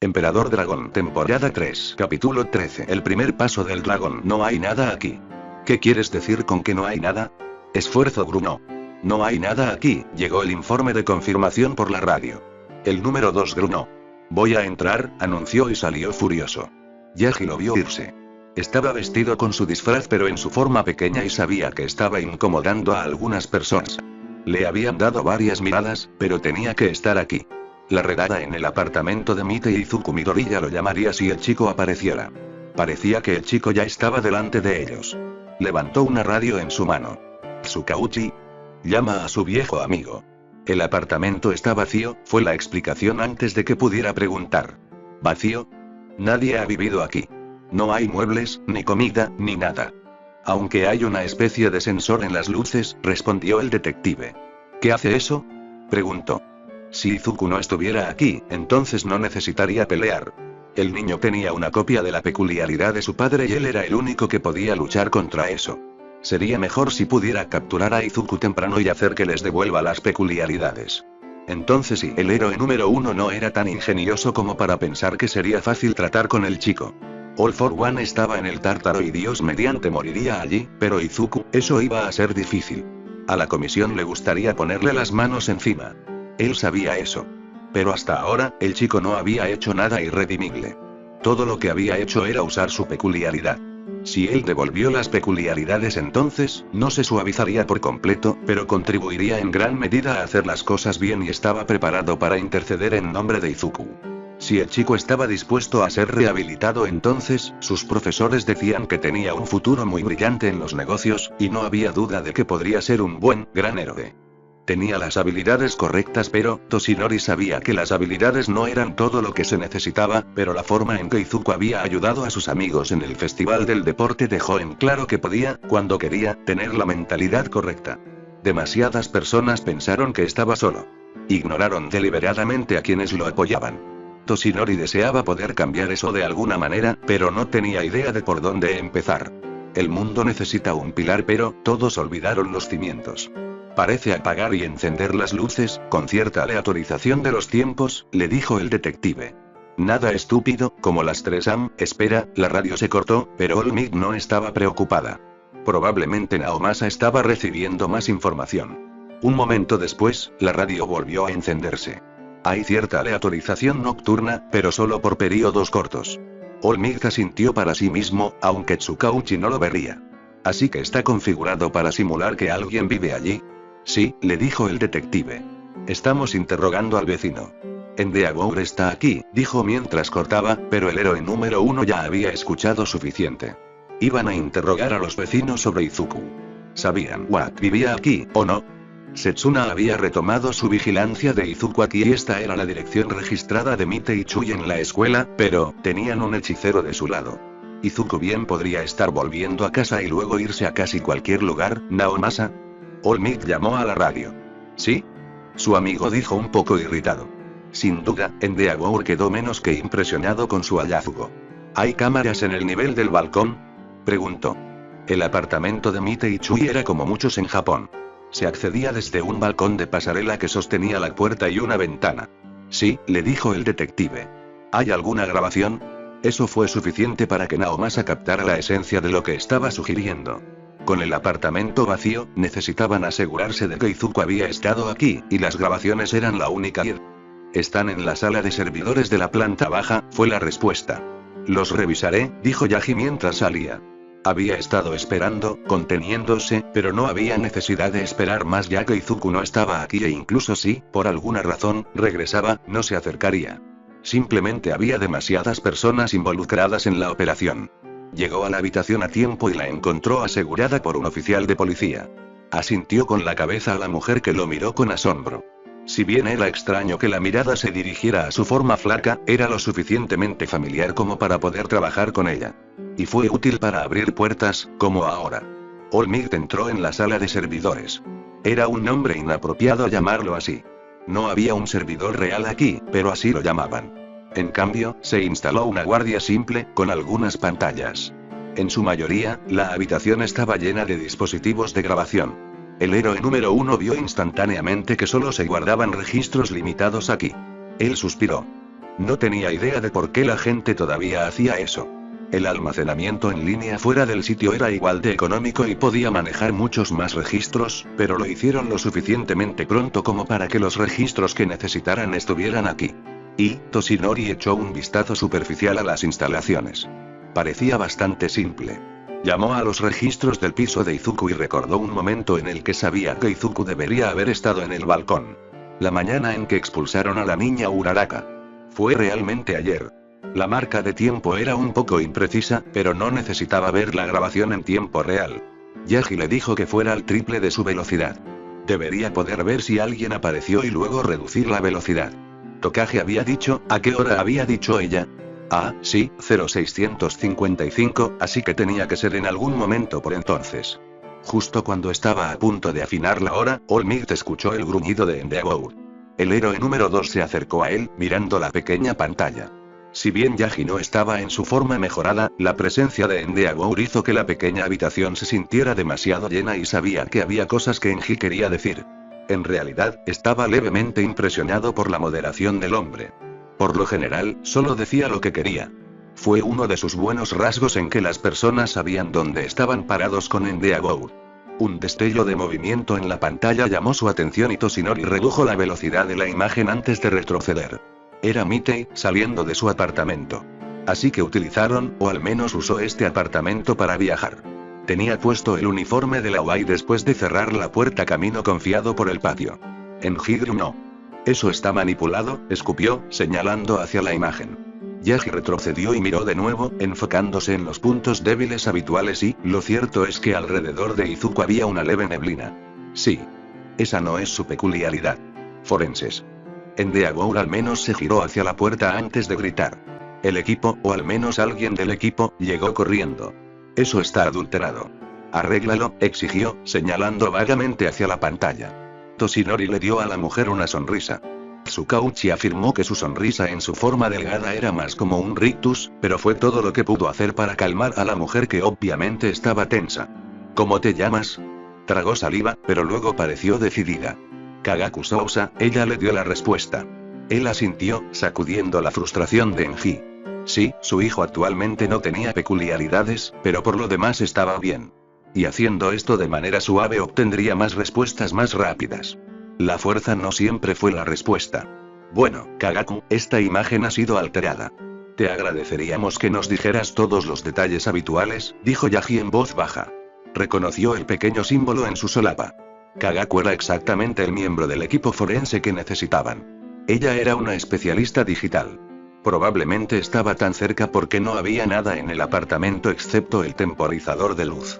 Emperador Dragón, temporada 3, capítulo 13. El primer paso del dragón. No hay nada aquí. ¿Qué quieres decir con que no hay nada? Esfuerzo gruñó. No hay nada aquí, llegó el informe de confirmación por la radio. El número 2 gruñó. Voy a entrar, anunció y salió furioso. Yagi lo vio irse. Estaba vestido con su disfraz pero en su forma pequeña y sabía que estaba incomodando a algunas personas. Le habían dado varias miradas, pero tenía que estar aquí. La redada en el apartamento de Mite y Izuku Midoriya lo llamaría si el chico apareciera. Parecía que el chico ya estaba delante de ellos. Levantó una radio en su mano. Tsukauchi. Llama a su viejo amigo. El apartamento está vacío, fue la explicación antes de que pudiera preguntar. ¿Vacío? Nadie ha vivido aquí. No hay muebles, ni comida, ni nada. Aunque hay una especie de sensor en las luces, respondió el detective. ¿Qué hace eso? Preguntó. Si Izuku no estuviera aquí, entonces no necesitaría pelear. El niño tenía una copia de la peculiaridad de su padre y él era el único que podía luchar contra eso. Sería mejor si pudiera capturar a Izuku temprano y hacer que les devuelva las peculiaridades. Entonces sí, el héroe número 1 no era tan ingenioso como para pensar que sería fácil tratar con el chico. All for One estaba en el Tártaro y Dios mediante moriría allí, pero Izuku, eso iba a ser difícil. A la comisión le gustaría ponerle las manos encima. Él sabía eso. Pero hasta ahora, el chico no había hecho nada irredimible. Todo lo que había hecho era usar su peculiaridad. Si él devolvió las peculiaridades entonces, no se suavizaría por completo, pero contribuiría en gran medida a hacer las cosas bien y estaba preparado para interceder en nombre de Izuku. Si el chico estaba dispuesto a ser rehabilitado entonces, sus profesores decían que tenía un futuro muy brillante en los negocios, y no había duda de que podría ser un gran héroe. Tenía las habilidades correctas pero, Toshinori sabía que las habilidades no eran todo lo que se necesitaba, pero la forma en que Izuku había ayudado a sus amigos en el Festival del Deporte dejó en claro que podía, cuando quería, tener la mentalidad correcta. Demasiadas personas pensaron que estaba solo. Ignoraron deliberadamente a quienes lo apoyaban. Toshinori deseaba poder cambiar eso de alguna manera, pero no tenía idea de por dónde empezar. El mundo necesita un pilar pero, todos olvidaron los cimientos. Parece apagar y encender las luces, con cierta aleatorización de los tiempos, le dijo el detective. Nada estúpido, como las 3 am, espera, la radio se cortó, pero All Might no estaba preocupada. Probablemente Naomasa estaba recibiendo más información. Un momento después, la radio volvió a encenderse. Hay cierta aleatorización nocturna, pero solo por períodos cortos. All Might asintió para sí mismo, aunque Tsukauchi no lo vería. Así que está configurado para simular que alguien vive allí. Sí, le dijo el detective. Estamos interrogando al vecino. Endeavor está aquí, dijo mientras cortaba, pero el héroe número 1 ya había escuchado suficiente. Iban a interrogar a los vecinos sobre Izuku. ¿Sabían Watt vivía aquí, o no? Setsuna había retomado su vigilancia de Izuku aquí y esta era la dirección registrada de Mite y Chui en la escuela, pero, tenían un hechicero de su lado. Izuku bien podría estar volviendo a casa y luego irse a casi cualquier lugar, Naomasa. All Might llamó a la radio. ¿Sí? Su amigo dijo un poco irritado. Sin duda, Endeavor quedó menos que impresionado con su hallazgo. ¿Hay cámaras en el nivel del balcón? Preguntó. El apartamento de Mite y Chui era como muchos en Japón. Se accedía desde un balcón de pasarela que sostenía la puerta y una ventana. Sí, le dijo el detective. ¿Hay alguna grabación? Eso fue suficiente para que Naomasa captara la esencia de lo que estaba sugiriendo. Con el apartamento vacío, necesitaban asegurarse de que Izuku había estado aquí, y las grabaciones eran la única. Están en la sala de servidores de la planta baja, fue la respuesta. Los revisaré, dijo Yagi mientras salía. Había estado esperando, conteniéndose, pero no había necesidad de esperar más ya que Izuku no estaba aquí e incluso si, por alguna razón, regresaba, no se acercaría. Simplemente había demasiadas personas involucradas en la operación. Llegó a la habitación a tiempo y la encontró asegurada por un oficial de policía. Asintió con la cabeza a la mujer que lo miró con asombro. Si bien era extraño que la mirada se dirigiera a su forma flaca, era lo suficientemente familiar como para poder trabajar con ella. Y fue útil para abrir puertas, como ahora. All Might entró en la sala de servidores. Era un nombre inapropiado llamarlo así. No había un servidor real aquí, pero así lo llamaban. En cambio, se instaló una guardia simple, con algunas pantallas. En su mayoría, la habitación estaba llena de dispositivos de grabación. El héroe número 1 vio instantáneamente que solo se guardaban registros limitados aquí. Él suspiró. No tenía idea de por qué la gente todavía hacía eso. El almacenamiento en línea fuera del sitio era igual de económico y podía manejar muchos más registros, pero lo hicieron lo suficientemente pronto como para que los registros que necesitaran estuvieran aquí. Y Toshinori echó un vistazo superficial a las instalaciones. Parecía bastante simple. Llamó a los registros del piso de Izuku y recordó un momento en el que sabía que Izuku debería haber estado en el balcón. La mañana en que expulsaron a la niña Uraraka. Fue realmente ayer. La marca de tiempo era un poco imprecisa, pero no necesitaba ver la grabación en tiempo real. Yagi le dijo que fuera al triple de su velocidad. Debería poder ver si alguien apareció y luego reducir la velocidad. Tokage había dicho, ¿a qué hora había dicho ella? Ah, sí, 0655, así que tenía que ser en algún momento por entonces. Justo cuando estaba a punto de afinar la hora, All Might escuchó el gruñido de Endeavor. El héroe número 2 se acercó a él, mirando la pequeña pantalla. Si bien Yagi no estaba en su forma mejorada, la presencia de Endeavor hizo que la pequeña habitación se sintiera demasiado llena y sabía que había cosas que Enji quería decir. En realidad, estaba levemente impresionado por la moderación del hombre. Por lo general, solo decía lo que quería. Fue uno de sus buenos rasgos en que las personas sabían dónde estaban parados con Endeavor. Un destello de movimiento en la pantalla llamó su atención y Toshinori redujo la velocidad de la imagen antes de retroceder. Era Mitei, saliendo de su apartamento. Así que utilizaron, o al menos usó este apartamento para viajar. Tenía puesto el uniforme de la UAI después de cerrar la puerta camino confiado por el patio. Enji no. Eso está manipulado, escupió, señalando hacia la imagen. Yagi retrocedió y miró de nuevo, enfocándose en los puntos débiles habituales y, lo cierto es que alrededor de Izuku había una leve neblina. Sí. Esa no es su peculiaridad. Forenses. Endeavor al menos se giró hacia la puerta antes de gritar. El equipo, o al menos alguien del equipo, llegó corriendo. Eso está adulterado. Arréglalo, exigió, señalando vagamente hacia la pantalla. Toshinori le dio a la mujer una sonrisa. Tsukauchi afirmó que su sonrisa en su forma delgada era más como un rictus, pero fue todo lo que pudo hacer para calmar a la mujer que obviamente estaba tensa. ¿Cómo te llamas? Tragó saliva, pero luego pareció decidida. Kagaku Sousa, ella le dio la respuesta. Él asintió, sacudiendo la frustración de Enji. Sí, su hijo actualmente no tenía peculiaridades, pero por lo demás estaba bien. Y haciendo esto de manera suave obtendría más respuestas más rápidas. La fuerza no siempre fue la respuesta. Bueno, Kagaku, esta imagen ha sido alterada. Te agradeceríamos que nos dijeras todos los detalles habituales, dijo Yagi en voz baja. Reconoció el pequeño símbolo en su solapa. Kagaku era exactamente el miembro del equipo forense que necesitaban. Ella era una especialista digital. Probablemente estaba tan cerca porque no había nada en el apartamento excepto el temporizador de luz.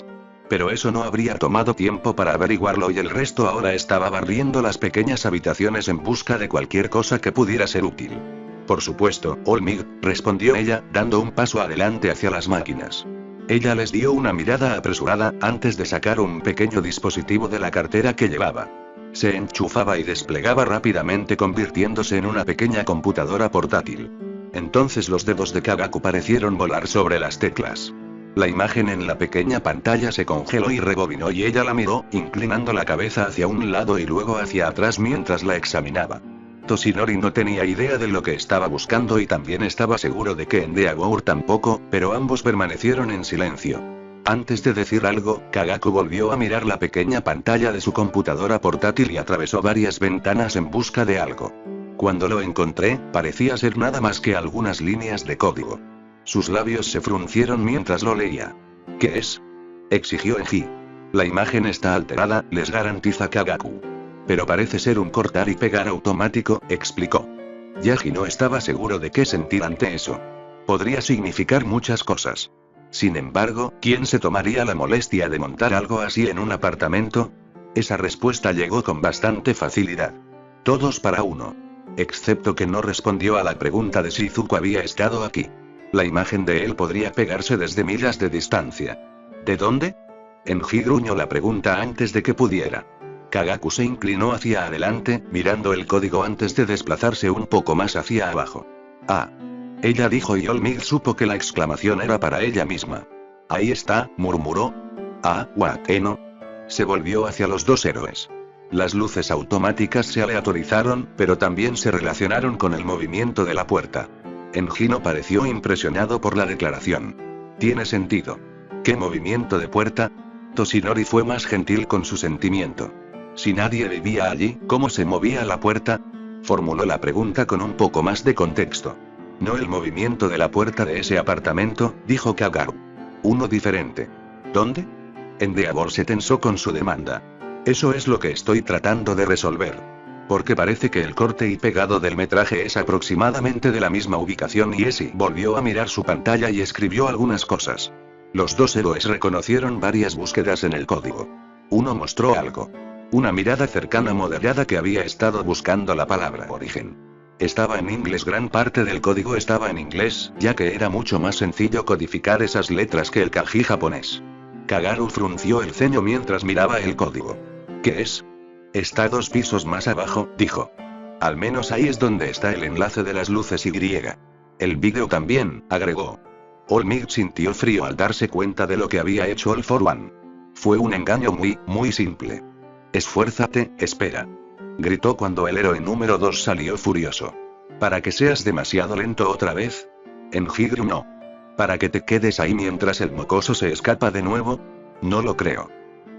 Pero eso no habría tomado tiempo para averiguarlo y el resto ahora estaba barriendo las pequeñas habitaciones en busca de cualquier cosa que pudiera ser útil. Por supuesto, All Might, respondió ella, dando un paso adelante hacia las máquinas. Ella les dio una mirada apresurada, antes de sacar un pequeño dispositivo de la cartera que llevaba. Se enchufaba y desplegaba rápidamente convirtiéndose en una pequeña computadora portátil. Entonces los dedos de Kagaku parecieron volar sobre las teclas. La imagen en la pequeña pantalla se congeló y rebobinó y ella la miró, inclinando la cabeza hacia un lado y luego hacia atrás mientras la examinaba. Toshinori no tenía idea de lo que estaba buscando y también estaba seguro de que Endeavor tampoco, pero ambos permanecieron en silencio. Antes de decir algo, Kagaku volvió a mirar la pequeña pantalla de su computadora portátil y atravesó varias ventanas en busca de algo. Cuando lo encontré, parecía ser nada más que algunas líneas de código. Sus labios se fruncieron mientras lo leía. ¿Qué es? Exigió Enji. La imagen está alterada, les garantiza Kagaku. Pero parece ser un cortar y pegar automático, explicó. Yagi no estaba seguro de qué sentir ante eso. Podría significar muchas cosas. Sin embargo, ¿quién se tomaría la molestia de montar algo así en un apartamento? Esa respuesta llegó con bastante facilidad. Todos para uno. Excepto que no respondió a la pregunta de si Izuku había estado aquí. La imagen de él podría pegarse desde millas de distancia. ¿De dónde? Enji gruñó la pregunta antes de que pudiera. Kagaku se inclinó hacia adelante, mirando el código antes de desplazarse un poco más hacia abajo. Ah. Ella dijo y All Might supo que la exclamación era para ella misma. Ahí está, murmuró. Ah, Wakeno. Se volvió hacia los dos héroes. Las luces automáticas se aleatorizaron, pero también se relacionaron con el movimiento de la puerta. Engino pareció impresionado por la declaración. Tiene sentido. ¿Qué movimiento de puerta? Toshinori fue más gentil con su sentimiento. Si nadie vivía allí, ¿cómo se movía la puerta? Formuló la pregunta con un poco más de contexto. No el movimiento de la puerta de ese apartamento, dijo Kagaru. Uno diferente. ¿Dónde? Endeavor se tensó con su demanda. Eso es lo que estoy tratando de resolver. Porque parece que el corte y pegado del metraje es aproximadamente de la misma ubicación y Essie volvió a mirar su pantalla y escribió algunas cosas. Los dos héroes reconocieron varias búsquedas en el código. Uno mostró algo. Una mirada cercana moderada que había estado buscando la palabra origen. Estaba en inglés, gran parte del código estaba en inglés, ya que era mucho más sencillo codificar esas letras que el kanji japonés. Kagaru frunció el ceño mientras miraba el código. ¿Qué es? Está 2 pisos más abajo, dijo. Al menos ahí es donde está el enlace de las luces Y. El vídeo también, agregó. All Might sintió frío al darse cuenta de lo que había hecho All for One. Fue un engaño muy simple. Esfuérzate, espera. Gritó cuando el héroe número 2 salió furioso. ¿Para que seas demasiado lento otra vez? Enjigru no. ¿Para que te quedes ahí mientras el mocoso se escapa de nuevo? No lo creo.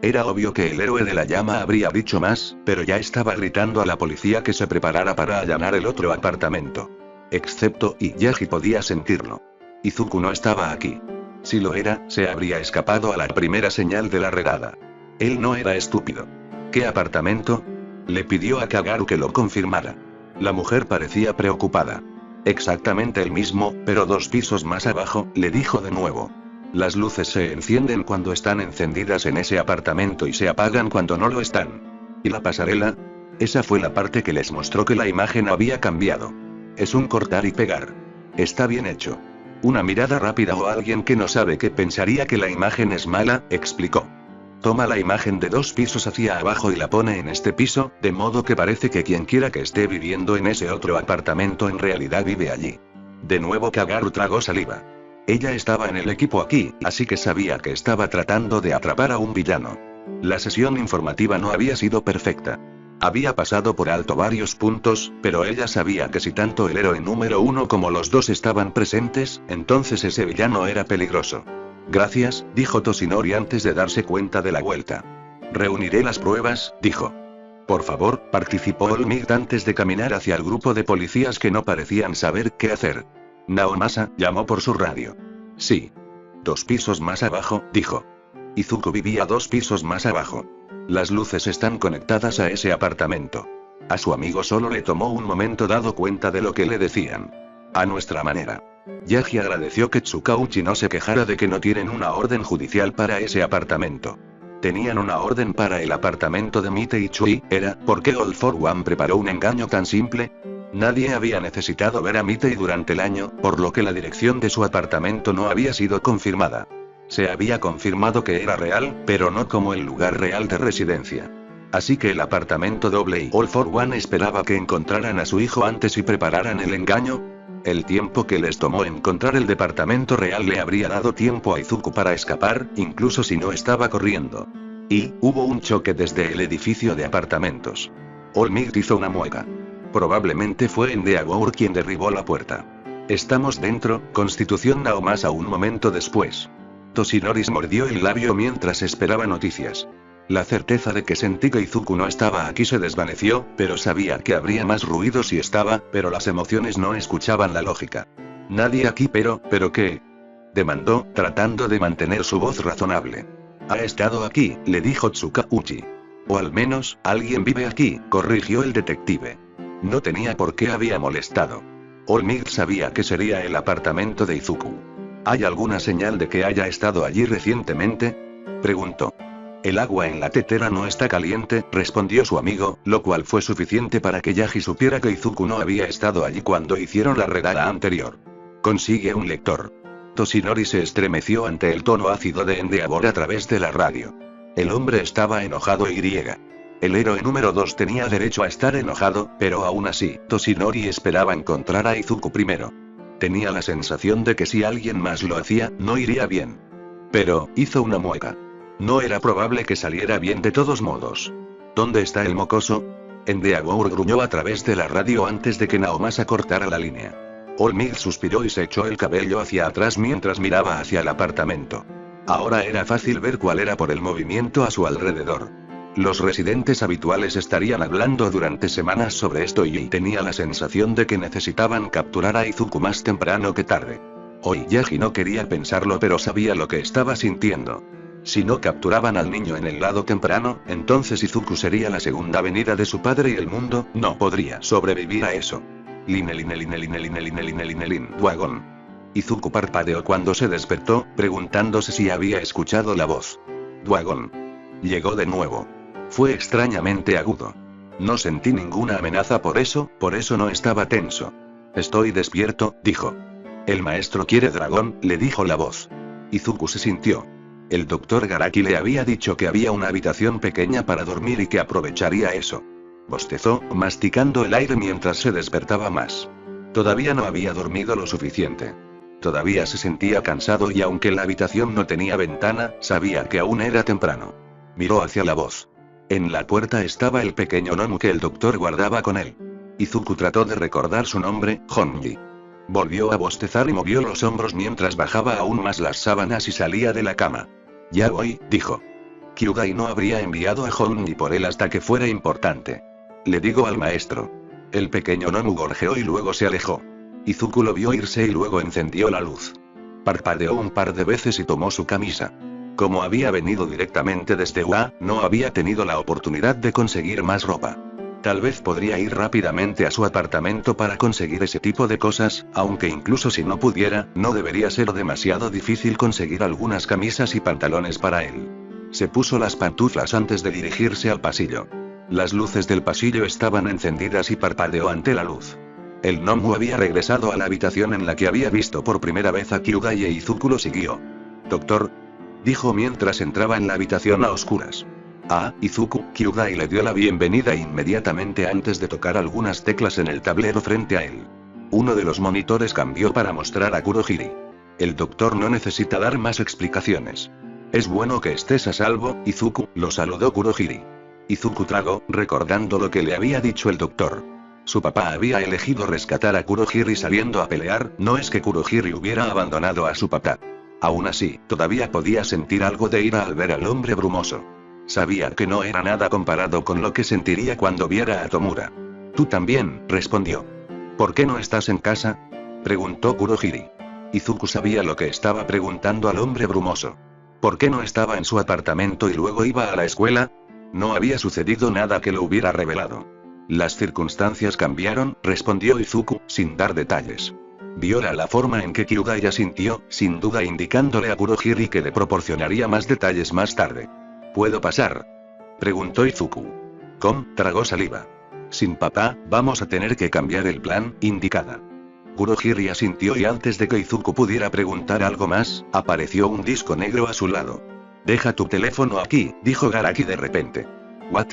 Era obvio que el héroe de la llama habría dicho más, pero ya estaba gritando a la policía que se preparara para allanar el otro apartamento. Excepto Yaji podía sentirlo. Izuku no estaba aquí. Si lo era, se habría escapado a la primera señal de la redada. Él no era estúpido. ¿Qué apartamento? Le pidió a Kagaru que lo confirmara. La mujer parecía preocupada. Exactamente el mismo, pero 2 pisos más abajo, le dijo de nuevo. Las luces se encienden cuando están encendidas en ese apartamento y se apagan cuando no lo están. ¿Y la pasarela? Esa fue la parte que les mostró que la imagen había cambiado. Es un cortar y pegar. Está bien hecho. Una mirada rápida o alguien que no sabe qué pensaría que la imagen es mala, explicó. Toma la imagen de 2 pisos hacia abajo y la pone en este piso, de modo que parece que quien quiera que esté viviendo en ese otro apartamento en realidad vive allí. De nuevo Kagaru tragó saliva. Ella estaba en el equipo aquí, así que sabía que estaba tratando de atrapar a un villano. La sesión informativa no había sido perfecta. Había pasado por alto varios puntos, pero ella sabía que si tanto el héroe número 1 como los dos estaban presentes, entonces ese villano era peligroso. Gracias, dijo Toshinori antes de darse cuenta de la vuelta. Reuniré las pruebas, dijo. Por favor, participó All Might antes de caminar hacia el grupo de policías que no parecían saber qué hacer. Naomasa llamó por su radio. Sí. 2 pisos más abajo, dijo. Izuku vivía 2 pisos más abajo. Las luces están conectadas a ese apartamento. A su amigo solo le tomó un momento dado cuenta de lo que le decían. A nuestra manera. Yaji agradeció que Tsukauchi no se quejara de que no tienen una orden judicial para ese apartamento. Tenían una orden para el apartamento de Mite y Chui, ¿por qué All for One preparó un engaño tan simple? Nadie había necesitado ver a Mitei durante el año, por lo que la dirección de su apartamento no había sido confirmada. Se había confirmado que era real, pero no como el lugar real de residencia. Así que el apartamento doble y All for One esperaba que encontraran a su hijo antes y prepararan el engaño. El tiempo que les tomó encontrar el departamento real le habría dado tiempo a Izuku para escapar, incluso si no estaba corriendo. Y, hubo un choque desde el edificio de apartamentos. All Might hizo una mueca. Probablemente fue Endeavor quien derribó la puerta. Estamos dentro, Constitución Naomasa un momento después. Toshinori mordió el labio mientras esperaba noticias. La certeza de que sentí que Izuku no estaba aquí se desvaneció, pero sabía que habría más ruido si estaba, pero las emociones no escuchaban la lógica. Nadie aquí ¿pero qué? Demandó, tratando de mantener su voz razonable. Ha estado aquí, le dijo Tsukauchi. O al menos, alguien vive aquí, corrigió el detective. No tenía por qué había molestado. All Might sabía que sería el apartamento de Izuku. ¿Hay alguna señal de que haya estado allí recientemente? Preguntó. El agua en la tetera no está caliente, respondió su amigo, lo cual fue suficiente para que Yaji supiera que Izuku no había estado allí cuando hicieron la redada anterior. Consigue un lector. Toshinori se estremeció ante el tono ácido de Endeavor a través de la radio. El hombre estaba enojado y griega. El héroe número 2 tenía derecho a estar enojado, pero aún así, Toshinori esperaba encontrar a Izuku primero. Tenía la sensación de que si alguien más lo hacía, no iría bien. Pero, hizo una mueca. No era probable que saliera bien de todos modos. ¿Dónde está el mocoso? Endeavor gruñó a través de la radio antes de que Naomasa cortara la línea. Olmig suspiró y se echó el cabello hacia atrás mientras miraba hacia el apartamento. Ahora era fácil ver cuál era por el movimiento a su alrededor. Los residentes habituales estarían hablando durante semanas sobre esto y tenía la sensación de que necesitaban capturar a Izuku más temprano que tarde. Oyagi no quería pensarlo, pero sabía lo que estaba sintiendo. Si no capturaban al niño en el lado temprano, entonces Izuku sería la segunda venida de su padre y el mundo no podría sobrevivir a eso. Wagon. Izuku parpadeó cuando se despertó, preguntándose si había escuchado la voz. Wagon. Llegó de nuevo. Fue extrañamente agudo. No sentí ninguna amenaza, por eso no estaba tenso. Estoy despierto, dijo. El maestro quiere dragón, le dijo la voz. Izuku se sintió. El doctor Garaki le había dicho que había una habitación pequeña para dormir y que aprovecharía eso. Bostezó, masticando el aire mientras se despertaba más. Todavía no había dormido lo suficiente. Todavía se sentía cansado y aunque la habitación no tenía ventana, sabía que aún era temprano. Miró hacia la voz. En la puerta estaba el pequeño Nomu que el doctor guardaba con él. Izuku trató de recordar su nombre, Honji. Volvió a bostezar y movió los hombros mientras bajaba aún más las sábanas y salía de la cama. Ya voy, dijo. Kyugai no habría enviado a Honji por él hasta que fuera importante. Le digo al maestro. El pequeño Nomu gorjeó y luego se alejó. Izuku lo vio irse y luego encendió la luz. Parpadeó un par de veces y tomó su camisa. Como había venido directamente desde UA, no había tenido la oportunidad de conseguir más ropa. Tal vez podría ir rápidamente a su apartamento para conseguir ese tipo de cosas, aunque incluso si no pudiera, no debería ser demasiado difícil conseguir algunas camisas y pantalones para él. Se puso las pantuflas antes de dirigirse al pasillo. Las luces del pasillo estaban encendidas y parpadeó ante la luz. El Nomu había regresado a la habitación en la que había visto por primera vez a Kyugai e Izuku lo siguió. Doctor, dijo mientras entraba en la habitación a oscuras. Ah, Izuku. Kyugai le dio la bienvenida inmediatamente antes de tocar algunas teclas en el tablero frente a él. Uno de los monitores cambió para mostrar a Kurohiri. El doctor no necesita dar más explicaciones. Es bueno que estés a salvo, Izuku, lo saludó Kurohiri. Izuku tragó, recordando lo que le había dicho el doctor. Su papá había elegido rescatar a Kurohiri saliendo a pelear, no es que Kurohiri hubiera abandonado a su papá. Aún así, todavía podía sentir algo de ira al ver al hombre brumoso. Sabía que no era nada comparado con lo que sentiría cuando viera a Tomura. Tú también, respondió. ¿Por qué no estás en casa? Preguntó Kurohiri. Izuku sabía lo que estaba preguntando al hombre brumoso. ¿Por qué no estaba en su apartamento y luego iba a la escuela? No había sucedido nada que lo hubiera revelado. Las circunstancias cambiaron, respondió Izuku, sin dar detalles. Viola la forma en que Kyugai asintió, sin duda indicándole a Kurohiri que le proporcionaría más detalles más tarde. ¿Puedo pasar? Preguntó Izuku. Tragó saliva. Sin papá, vamos a tener que cambiar el plan, indicada. Kurohiri asintió y antes de que Izuku pudiera preguntar algo más, apareció un disco negro a su lado. Deja tu teléfono aquí, dijo Garaki de repente. ¿What?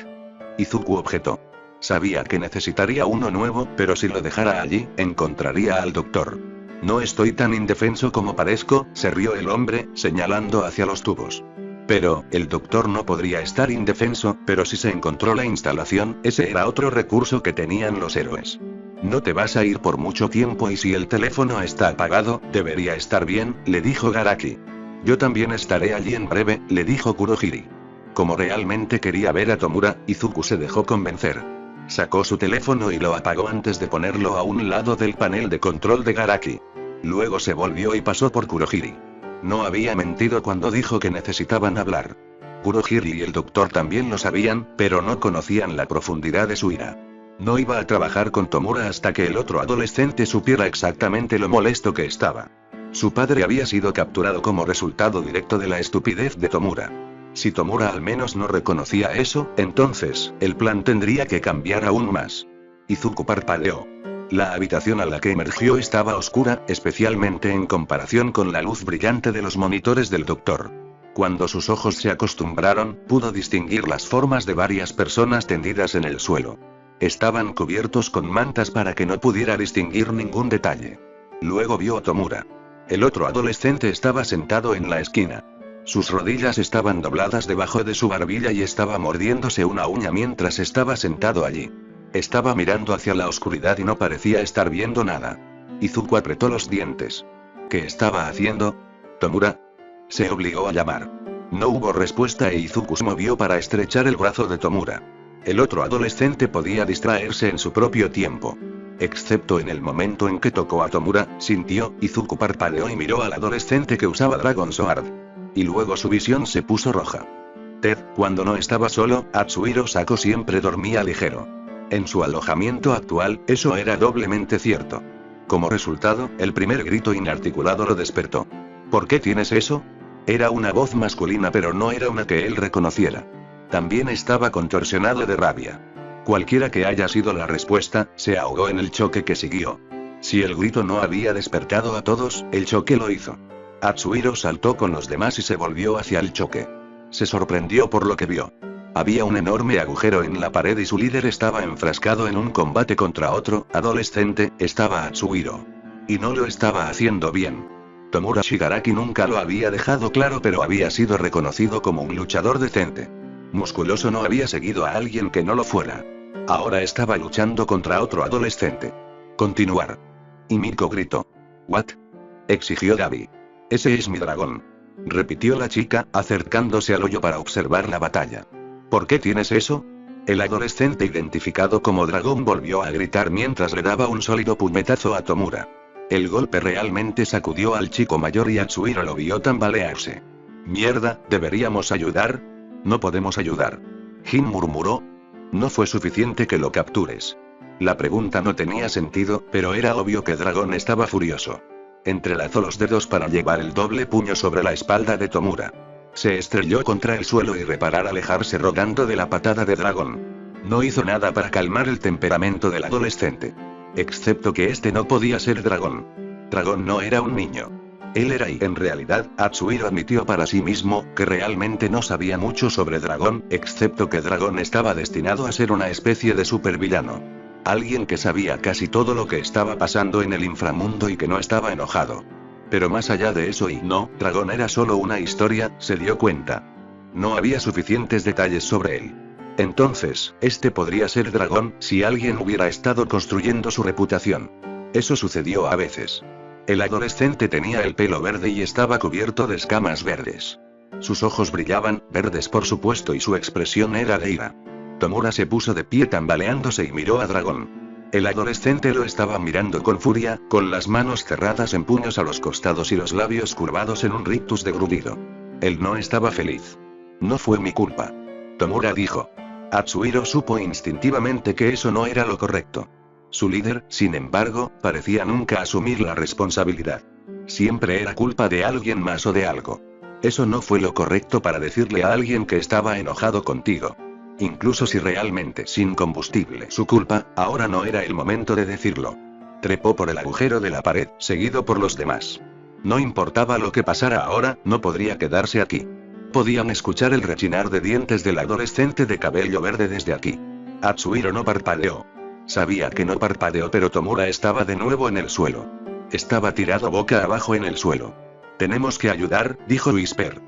Izuku objetó. Sabía que necesitaría uno nuevo, pero si lo dejara allí, encontraría al doctor. No estoy tan indefenso como parezco, se rió el hombre, señalando hacia los tubos. Pero, el doctor no podría estar indefenso, pero si se encontró la instalación, ese era otro recurso que tenían los héroes. No te vas a ir por mucho tiempo y si el teléfono está apagado, debería estar bien, le dijo Garaki. Yo también estaré allí en breve, le dijo Kurohiri. Como realmente quería ver a Tomura, Izuku se dejó convencer. Sacó su teléfono y lo apagó antes de ponerlo a un lado del panel de control de Garaki. Luego se volvió y pasó por Kurohiri. No había mentido cuando dijo que necesitaban hablar. Kurohiri y el doctor también lo sabían, pero no conocían la profundidad de su ira. No iba a trabajar con Tomura hasta que el otro adolescente supiera exactamente lo molesto que estaba. Su padre había sido capturado como resultado directo de la estupidez de Tomura. Si Tomura al menos no reconocía eso, entonces, el plan tendría que cambiar aún más. Izuku parpadeó. La habitación a la que emergió estaba oscura, especialmente en comparación con la luz brillante de los monitores del doctor. Cuando sus ojos se acostumbraron, pudo distinguir las formas de varias personas tendidas en el suelo. Estaban cubiertos con mantas para que no pudiera distinguir ningún detalle. Luego vio a Tomura. El otro adolescente estaba sentado en la esquina. Sus rodillas estaban dobladas debajo de su barbilla y estaba mordiéndose una uña mientras estaba sentado allí. Estaba mirando hacia la oscuridad y no parecía estar viendo nada. Izuku apretó los dientes. ¿Qué estaba haciendo? ¿Tomura? Se obligó a llamar. No hubo respuesta e Izuku se movió para estrechar el brazo de Tomura. El otro adolescente podía distraerse en su propio tiempo. Excepto en el momento en que tocó a Tomura, sintió, Izuku parpadeó y miró al adolescente que usaba Dragon Sword. Y luego su visión se puso roja. Ted, cuando no estaba solo, Atsuhiro Sako siempre dormía ligero. En su alojamiento actual, eso era doblemente cierto. Como resultado, el primer grito inarticulado lo despertó. ¿Por qué tienes eso? Era una voz masculina pero no era una que él reconociera. También estaba contorsionado de rabia. Cualquiera que haya sido la respuesta, se ahogó en el choque que siguió. Si el grito no había despertado a todos, el choque lo hizo. Atsuhiro saltó con los demás y se volvió hacia el choque. Se sorprendió por lo que vio. Había un enorme agujero en la pared y su líder estaba enfrascado en un combate contra otro adolescente, estaba Atsuhiro. Y no lo estaba haciendo bien. Tomura Shigaraki nunca lo había dejado claro pero había sido reconocido como un luchador decente. Musculoso no había seguido a alguien que no lo fuera. Ahora estaba luchando contra otro adolescente. Continuar. Y Miko gritó. ¿What? Exigió Dabi. Ese es mi dragón. Repitió la chica, acercándose al hoyo para observar la batalla. ¿Por qué tienes eso? El adolescente identificado como dragón volvió a gritar mientras le daba un sólido puñetazo a Tomura. El golpe realmente sacudió al chico mayor y Atsuhiro lo vio tambalearse. Mierda, ¿deberíamos ayudar? No podemos ayudar. Jin murmuró. No fue suficiente que lo captures. La pregunta no tenía sentido, pero era obvio que Dragón estaba furioso. Entrelazó los dedos para llevar el doble puño sobre la espalda de Tomura. Se estrelló contra el suelo y reparar alejarse rodando de la patada de Dragón. No hizo nada para calmar el temperamento del adolescente. Excepto que este no podía ser Dragón. Dragón no era un niño. Él era y en realidad, Atsuhiro admitió para sí mismo, que realmente no sabía mucho sobre Dragón, excepto que Dragón estaba destinado a ser una especie de supervillano. Alguien que sabía casi todo lo que estaba pasando en el inframundo y que no estaba enojado. Pero más allá de eso y no, Dragón era solo una historia, se dio cuenta. No había suficientes detalles sobre él. Entonces, este podría ser Dragón, si alguien hubiera estado construyendo su reputación. Eso sucedió a veces. El adolescente tenía el pelo verde y estaba cubierto de escamas verdes. Sus ojos brillaban, verdes por supuesto, y su expresión era de ira. Tomura se puso de pie tambaleándose y miró a Dragón. El adolescente lo estaba mirando con furia, con las manos cerradas en puños a los costados y los labios curvados en un rictus de gruñido. Él no estaba feliz. No fue mi culpa. Tomura dijo. Atsuhiro supo instintivamente que eso no era lo correcto. Su líder, sin embargo, parecía nunca asumir la responsabilidad. Siempre era culpa de alguien más o de algo. Eso no fue lo correcto para decirle a alguien que estaba enojado contigo. Incluso si realmente sin combustible su culpa, ahora no era el momento de decirlo. Trepó por el agujero de la pared, seguido por los demás. No importaba lo que pasara ahora, no podría quedarse aquí. Podían escuchar el rechinar de dientes del adolescente de cabello verde desde aquí. Atsuhiro no parpadeó. Sabía que no parpadeó, pero Tomura estaba de nuevo en el suelo. Estaba tirado boca abajo en el suelo. Tenemos que ayudar, dijo Whisper.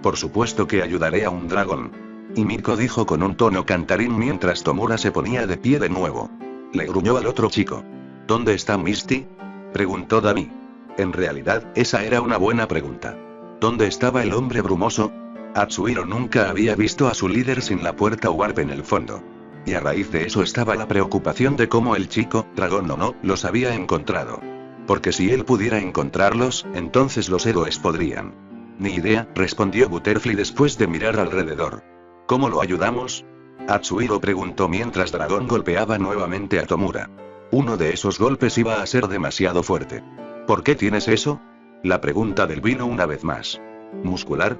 Por supuesto que ayudaré a un dragón. Y Miko dijo con un tono cantarín mientras Tomura se ponía de pie de nuevo. Le gruñó al otro chico. ¿Dónde está Misty? Preguntó Dami. En realidad, esa era una buena pregunta. ¿Dónde estaba el hombre brumoso? Atsuhiro nunca había visto a su líder sin la puerta warp en el fondo. Y a raíz de eso estaba la preocupación de cómo el chico, dragón o no, los había encontrado. Porque si él pudiera encontrarlos, entonces los héroes podrían. Ni idea, respondió Butterfly después de mirar alrededor. ¿Cómo lo ayudamos? Atsuhiro preguntó mientras Dragón golpeaba nuevamente a Tomura. Uno de esos golpes iba a ser demasiado fuerte. ¿Por qué tienes eso? La pregunta del vino una vez más. ¿Muscular?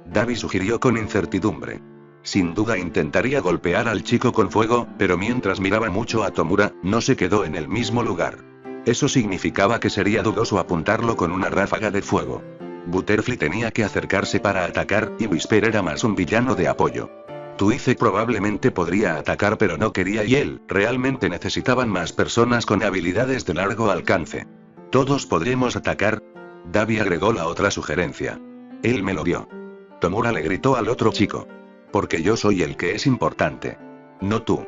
Davi sugirió con incertidumbre. Sin duda intentaría golpear al chico con fuego, pero mientras miraba mucho a Tomura, no se quedó en el mismo lugar. Eso significaba que sería dudoso apuntarlo con una ráfaga de fuego. Butterfly tenía que acercarse para atacar, y Whisper era más un villano de apoyo. Twice probablemente podría atacar pero no quería y él, realmente necesitaban más personas con habilidades de largo alcance. ¿Todos podremos atacar? Davi agregó la otra sugerencia. Él me lo dio. Tomura le gritó al otro chico. Porque yo soy el que es importante. No tú.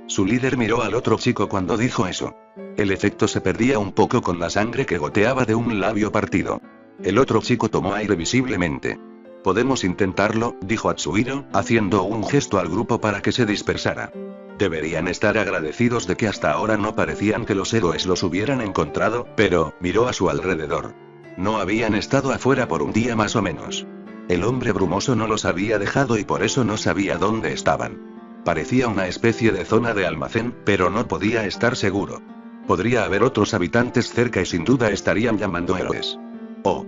Su líder miró al otro chico cuando dijo eso. El efecto se perdía un poco con la sangre que goteaba de un labio partido. El otro chico tomó aire visiblemente. Podemos intentarlo, dijo Atsuhiro, haciendo un gesto al grupo para que se dispersara. Deberían estar agradecidos de que hasta ahora no parecían que los héroes los hubieran encontrado, pero, miró a su alrededor. No habían estado afuera por un día más o menos. El hombre brumoso no los había dejado y por eso no sabía dónde estaban. Parecía una especie de zona de almacén, pero no podía estar seguro. Podría haber otros habitantes cerca y sin duda estarían llamando héroes. Oh.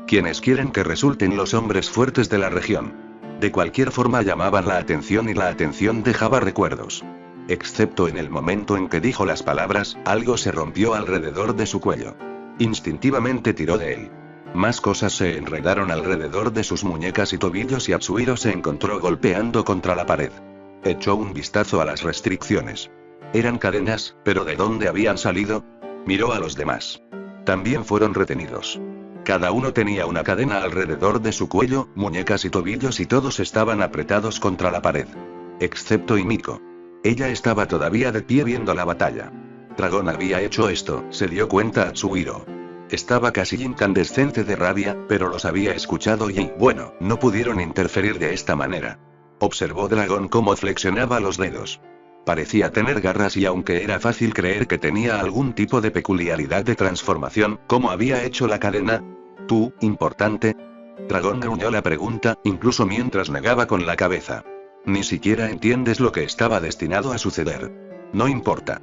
Quienes quieren que resulten los hombres fuertes de la región. De cualquier forma llamaban la atención y la atención dejaba recuerdos. Excepto en el momento en que dijo las palabras, algo se rompió alrededor de su cuello. Instintivamente tiró de él. Más cosas se enredaron alrededor de sus muñecas y tobillos y Atsuhiro se encontró golpeando contra la pared. Echó un vistazo a las restricciones. Eran cadenas, pero ¿de dónde habían salido? Miró a los demás. También fueron retenidos. Cada uno tenía una cadena alrededor de su cuello, muñecas y tobillos y todos estaban apretados contra la pared. Excepto Himiko. Ella estaba todavía de pie viendo la batalla. Dragón había hecho esto, se dio cuenta Atsuhiro. Estaba casi incandescente de rabia, pero los había escuchado y, bueno, no pudieron interferir de esta manera. Observó Dragón cómo flexionaba los dedos. Parecía tener garras y aunque era fácil creer que tenía algún tipo de peculiaridad de transformación, ¿cómo había hecho la cadena? ¿Tú, importante? Dragón gruñó la pregunta, incluso mientras negaba con la cabeza. Ni siquiera entiendes lo que estaba destinado a suceder. No importa.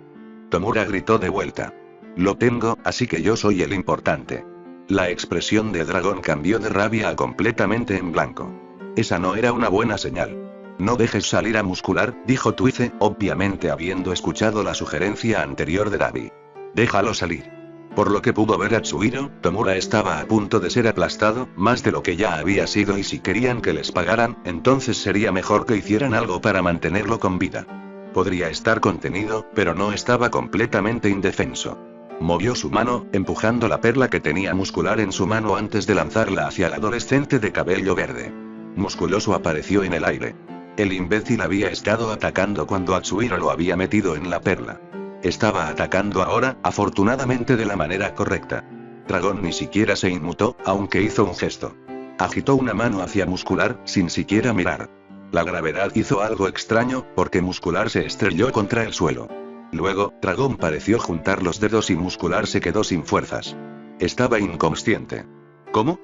Tomura gritó de vuelta. Lo tengo, así que yo soy el importante. La expresión de Dragón cambió de rabia a completamente en blanco. Esa no era una buena señal. No dejes salir a Muscular, dijo Twice, obviamente habiendo escuchado la sugerencia anterior de Dabi. Déjalo salir. Por lo que pudo ver Atsuhiro, Tomura estaba a punto de ser aplastado, más de lo que ya había sido y si querían que les pagaran, entonces sería mejor que hicieran algo para mantenerlo con vida. Podría estar contenido, pero no estaba completamente indefenso. Movió su mano, empujando la perla que tenía Muscular en su mano antes de lanzarla hacia el adolescente de cabello verde. Musculoso apareció en el aire. El imbécil había estado atacando cuando Atsuhiro lo había metido en la perla. Estaba atacando ahora, afortunadamente de la manera correcta. Dragón ni siquiera se inmutó, aunque hizo un gesto. Agitó una mano hacia Muscular, sin siquiera mirar. La gravedad hizo algo extraño, porque Muscular se estrelló contra el suelo. Luego, Dragón pareció juntar los dedos y Muscular se quedó sin fuerzas. Estaba inconsciente. ¿Cómo?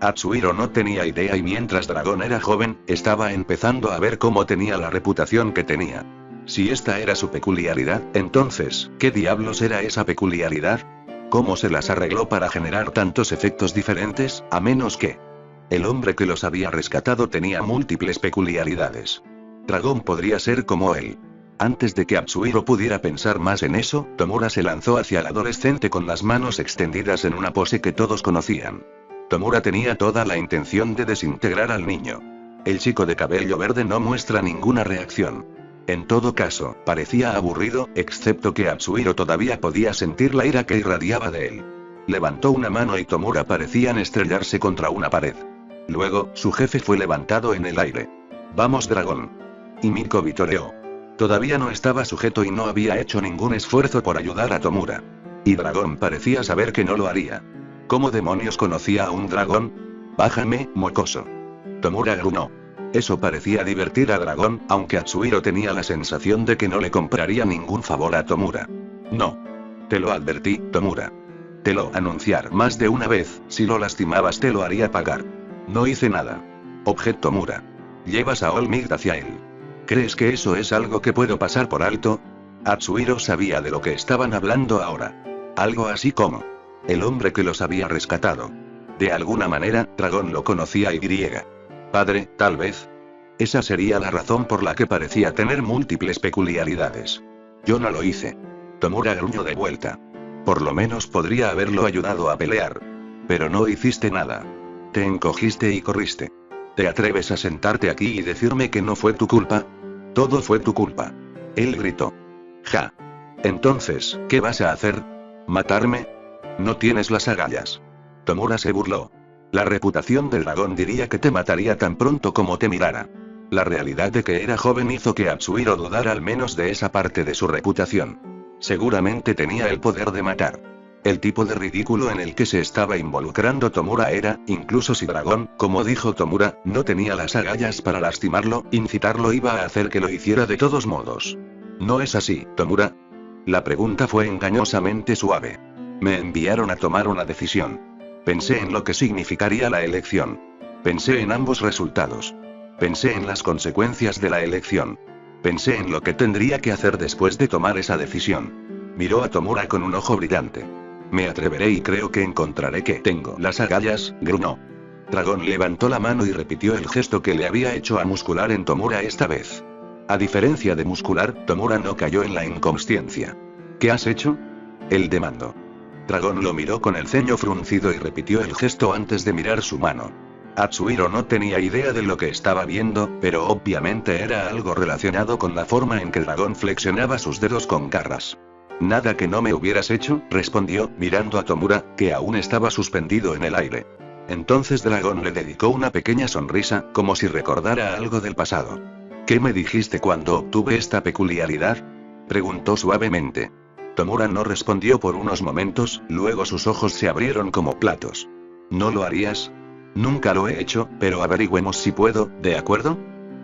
Atsuhiro no tenía idea y mientras Dragón era joven, estaba empezando a ver cómo tenía la reputación que tenía. Si esta era su peculiaridad, entonces, ¿qué diablos era esa peculiaridad? ¿Cómo se las arregló para generar tantos efectos diferentes, a menos que... El hombre que los había rescatado tenía múltiples peculiaridades. Dragón podría ser como él. Antes de que Atsuhiro pudiera pensar más en eso, Tomura se lanzó hacia el adolescente con las manos extendidas en una pose que todos conocían. Tomura tenía toda la intención de desintegrar al niño. El chico de cabello verde no muestra ninguna reacción. En todo caso, parecía aburrido, excepto que Atsuhiro todavía podía sentir la ira que irradiaba de él. Levantó una mano y Tomura parecían estrellarse contra una pared. Luego, su jefe fue levantado en el aire. «Vamos, dragón». Himiko vitoreó. Todavía no estaba sujeto y no había hecho ningún esfuerzo por ayudar a Tomura. Y Dragón parecía saber que no lo haría. ¿Cómo demonios conocía a un dragón? «Bájame, mocoso». Tomura gruñó. Eso parecía divertir a Dragón, aunque Atsuhiro tenía la sensación de que no le compraría ningún favor a Tomura. «No. Te lo advertí, Tomura. Te lo anunciar más de una vez, si lo lastimabas te lo haría pagar». «No hice nada». Objetó Tomura. «Llevas a Olmid hacia él. ¿Crees que eso es algo que puedo pasar por alto?» Atsuhiro sabía de lo que estaban hablando ahora. Algo así como... el hombre que los había rescatado. De alguna manera, Dragón lo conocía y griega. Padre, tal vez. Esa sería la razón por la que parecía tener múltiples peculiaridades. «Yo no lo hice». Tomura gruñó de vuelta. «Por lo menos podría haberlo ayudado a pelear. Pero no hiciste nada. Te encogiste y corriste. ¿Te atreves a sentarte aquí y decirme que no fue tu culpa? Todo fue tu culpa». Él gritó. «Ja. Entonces, ¿qué vas a hacer? ¿Matarme? No tienes las agallas». Tomura se burló. La reputación del dragón diría que te mataría tan pronto como te mirara. La realidad de que era joven hizo que Atsuhiro dudara al menos de esa parte de su reputación. Seguramente tenía el poder de matar. El tipo de ridículo en el que se estaba involucrando Tomura era, incluso si dragón, como dijo Tomura, no tenía las agallas para lastimarlo, incitarlo iba a hacer que lo hiciera de todos modos. ¿No es así, Tomura? La pregunta fue engañosamente suave. Me enviaron a tomar una decisión. Pensé en lo que significaría la elección. Pensé en ambos resultados. Pensé en las consecuencias de la elección. Pensé en lo que tendría que hacer después de tomar esa decisión. Miró a Tomura con un ojo brillante. Me atreveré y creo que encontraré que tengo las agallas, gruñó. Dragón levantó la mano y repitió el gesto que le había hecho a Muscular en Tomura esta vez. A diferencia de Muscular, Tomura no cayó en la inconsciencia. ¿Qué has hecho? Él demandó. Dragón lo miró con el ceño fruncido y repitió el gesto antes de mirar su mano. Atsuhiro no tenía idea de lo que estaba viendo, pero obviamente era algo relacionado con la forma en que Dragón flexionaba sus dedos con garras. Nada que no me hubieras hecho, respondió, mirando a Tomura, que aún estaba suspendido en el aire. Entonces Dragón le dedicó una pequeña sonrisa, como si recordara algo del pasado. ¿Qué me dijiste cuando obtuve esta peculiaridad? Preguntó suavemente. Tomura no respondió por unos momentos, luego sus ojos se abrieron como platos. ¿No lo harías? Nunca lo he hecho, pero averigüemos si puedo, ¿de acuerdo?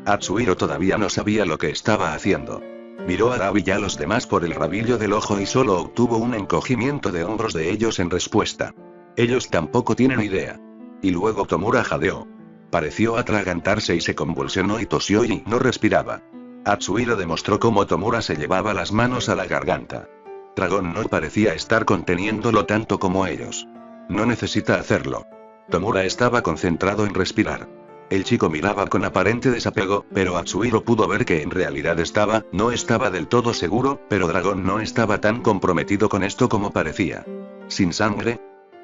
Atsuhiro todavía no sabía lo que estaba haciendo. Miró a Rabi y a los demás por el rabillo del ojo y solo obtuvo un encogimiento de hombros de ellos en respuesta. Ellos tampoco tienen idea. Y luego Tomura jadeó. Pareció atragantarse y se convulsionó y tosió y no respiraba. Atsuhiro demostró cómo Tomura se llevaba las manos a la garganta. Dragón no parecía estar conteniéndolo tanto como ellos. No necesita hacerlo. Tomura estaba concentrado en respirar. El chico miraba con aparente desapego, pero Atsuhiro pudo ver que en realidad no estaba del todo seguro, pero Dragón no estaba tan comprometido con esto como parecía. ¿Sin sangre?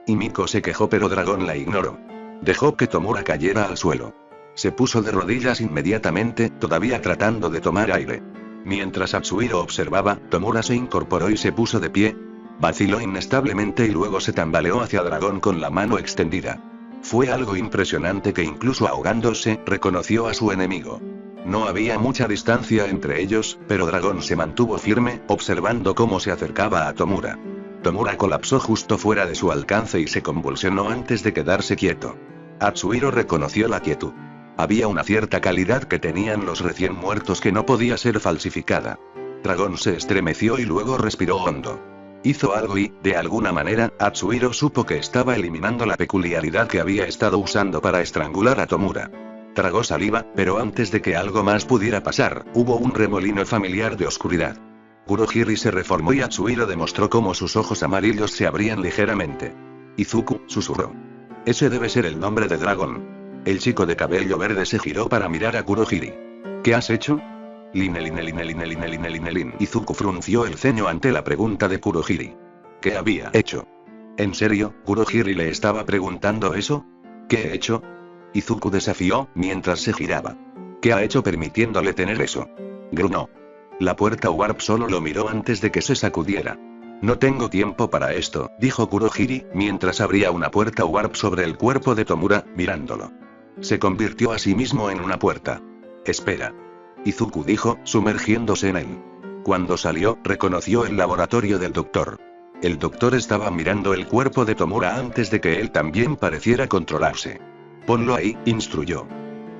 Y Miko se quejó, pero Dragón la ignoró. Dejó que Tomura cayera al suelo. Se puso de rodillas inmediatamente, todavía tratando de tomar aire. Mientras Atsuhiro observaba, Tomura se incorporó y se puso de pie. Vaciló inestablemente y luego se tambaleó hacia Dragón con la mano extendida. Fue algo impresionante que incluso ahogándose, reconoció a su enemigo. No había mucha distancia entre ellos, pero Dragón se mantuvo firme, observando cómo se acercaba a Tomura. Tomura colapsó justo fuera de su alcance y se convulsionó antes de quedarse quieto. Atsuhiro reconoció la quietud. Había una cierta calidad que tenían los recién muertos que no podía ser falsificada. Dragón se estremeció y luego respiró hondo. Hizo algo y, de alguna manera, Atsuhiro supo que estaba eliminando la peculiaridad que había estado usando para estrangular a Tomura. Tragó saliva, pero antes de que algo más pudiera pasar, hubo un remolino familiar de oscuridad. Kurohiri se reformó y Atsuhiro demostró cómo sus ojos amarillos se abrían ligeramente. Izuku, susurró. Ese debe ser el nombre de Dragón. El chico de cabello verde se giró para mirar a Kurohiri. ¿Qué has hecho? Izuku frunció el ceño ante la pregunta de Kurohiri. ¿Qué había hecho? ¿En serio, Kurohiri le estaba preguntando eso? ¿Qué he hecho? Izuku desafió, mientras se giraba. ¿Qué ha hecho permitiéndole tener eso? Gruñó. La puerta Warp solo lo miró antes de que se sacudiera. No tengo tiempo para esto, dijo Kurohiri, mientras abría una puerta Warp sobre el cuerpo de Tomura, mirándolo. Se convirtió a sí mismo en una puerta. Espera. Izuku dijo, sumergiéndose en él. Cuando salió, reconoció el laboratorio del doctor. El doctor estaba mirando el cuerpo de Tomura antes de que él también pareciera controlarse. Ponlo ahí, instruyó.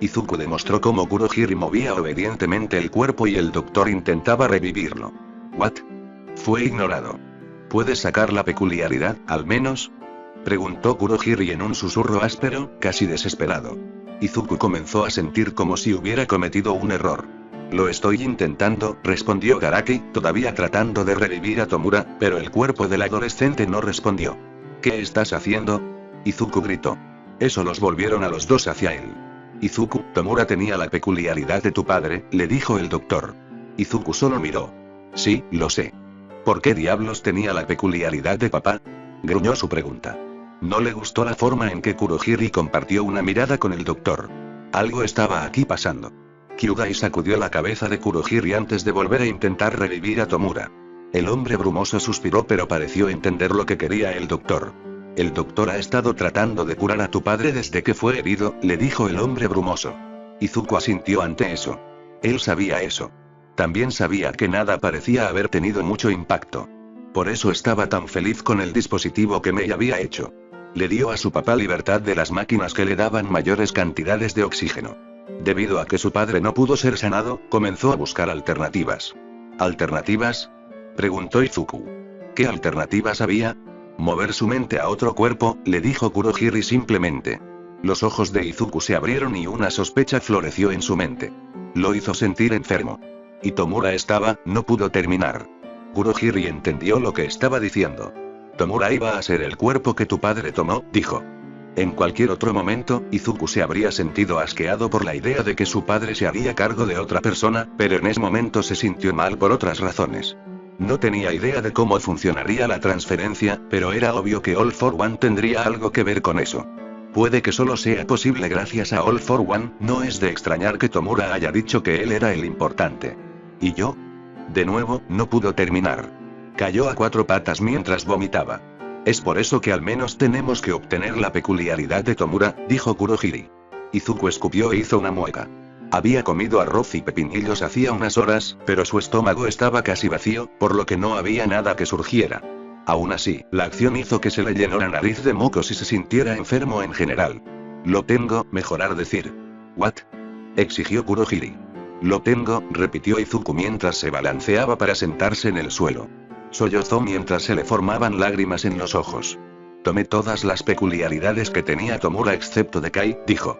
Izuku demostró cómo Kurohiri movía obedientemente el cuerpo y el doctor intentaba revivirlo. ¿What? Fue ignorado. ¿Puedes sacar la peculiaridad, al menos? Preguntó Kurohiri en un susurro áspero, casi desesperado. Izuku comenzó a sentir como si hubiera cometido un error. Lo estoy intentando, respondió Garaki, todavía tratando de revivir a Tomura, pero el cuerpo del adolescente no respondió. ¿Qué estás haciendo? Izuku gritó. Eso los volvieron a los dos hacia él. Izuku, Tomura tenía la peculiaridad de tu padre, le dijo el doctor. Izuku solo miró. Sí, lo sé. ¿Por qué diablos tenía la peculiaridad de papá? Gruñó su pregunta. No le gustó la forma en que Kurohiri compartió una mirada con el doctor. Algo estaba aquí pasando. Kyugai sacudió la cabeza de Kurohiri antes de volver a intentar revivir a Tomura. El hombre brumoso suspiró pero pareció entender lo que quería el doctor. El doctor ha estado tratando de curar a tu padre desde que fue herido, le dijo el hombre brumoso. Izuku asintió ante eso. Él sabía eso. También sabía que nada parecía haber tenido mucho impacto. Por eso estaba tan feliz con el dispositivo que Mei había hecho. Le dio a su papá libertad de las máquinas que le daban mayores cantidades de oxígeno. Debido a que su padre no pudo ser sanado, comenzó a buscar alternativas. ¿Alternativas?, preguntó Izuku. ¿Qué alternativas había? Mover su mente a otro cuerpo, le dijo Kurohiri simplemente. Los ojos de Izuku se abrieron y una sospecha floreció en su mente. Lo hizo sentir enfermo. Y Tomura no pudo terminar. Kurohiri entendió lo que estaba diciendo. Tomura iba a ser el cuerpo que tu padre tomó, dijo. En cualquier otro momento, Izuku se habría sentido asqueado por la idea de que su padre se haría cargo de otra persona, pero en ese momento se sintió mal por otras razones. No tenía idea de cómo funcionaría la transferencia, pero era obvio que All for One tendría algo que ver con eso. Puede que solo sea posible gracias a All for One, no es de extrañar que Tomura haya dicho que él era el importante. ¿Y yo? De nuevo, no pudo terminar. Cayó a 4 patas mientras vomitaba. Es por eso que al menos tenemos que obtener la peculiaridad de Tomura, dijo Kurohiri. Izuku escupió e hizo una mueca. Había comido arroz y pepinillos hacía unas horas, pero su estómago estaba casi vacío, por lo que no había nada que surgiera. Aún así, la acción hizo que se le llenó la nariz de mocos y se sintiera enfermo en general. Lo tengo, mejorar decir. ¿What?, exigió Kurohiri. Lo tengo, repitió Izuku mientras se balanceaba para sentarse en el suelo. Sollozó mientras se le formaban lágrimas en los ojos. Tomé todas las peculiaridades que tenía Tomura excepto de Kai, dijo.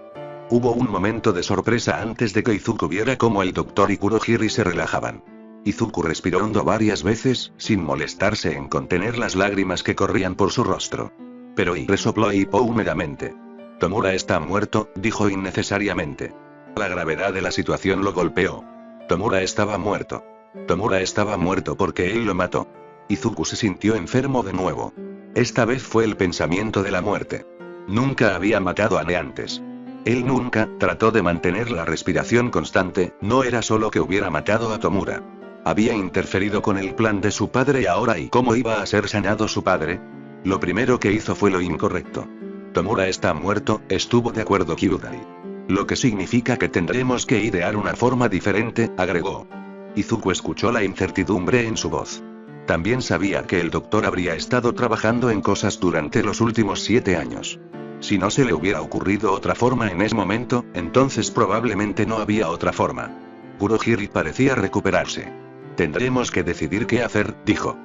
Hubo un momento de sorpresa antes de que Izuku viera cómo el doctor y Kurohiri se relajaban. Izuku respiró hondo varias veces, sin molestarse en contener las lágrimas que corrían por su rostro. Pero resopló e hipó húmedamente. Tomura está muerto, dijo innecesariamente. La gravedad de la situación lo golpeó. Tomura estaba muerto. Tomura estaba muerto porque él lo mató. Izuku se sintió enfermo de nuevo. Esta vez fue el pensamiento de la muerte. Nunca había matado a Ne antes. Él nunca trató de mantener la respiración constante, no era solo que hubiera matado a Tomura. Había interferido con el plan de su padre y ahora ¿y cómo iba a ser sanado su padre? Lo primero que hizo fue lo incorrecto. Tomura está muerto, estuvo de acuerdo Kyudai. Lo que significa que tendremos que idear una forma diferente, agregó. Izuku escuchó la incertidumbre en su voz. También sabía que el doctor habría estado trabajando en cosas durante los últimos 7 años. Si no se le hubiera ocurrido otra forma en ese momento, entonces probablemente no había otra forma. Kurohiri parecía recuperarse. Tendremos que decidir qué hacer, dijo.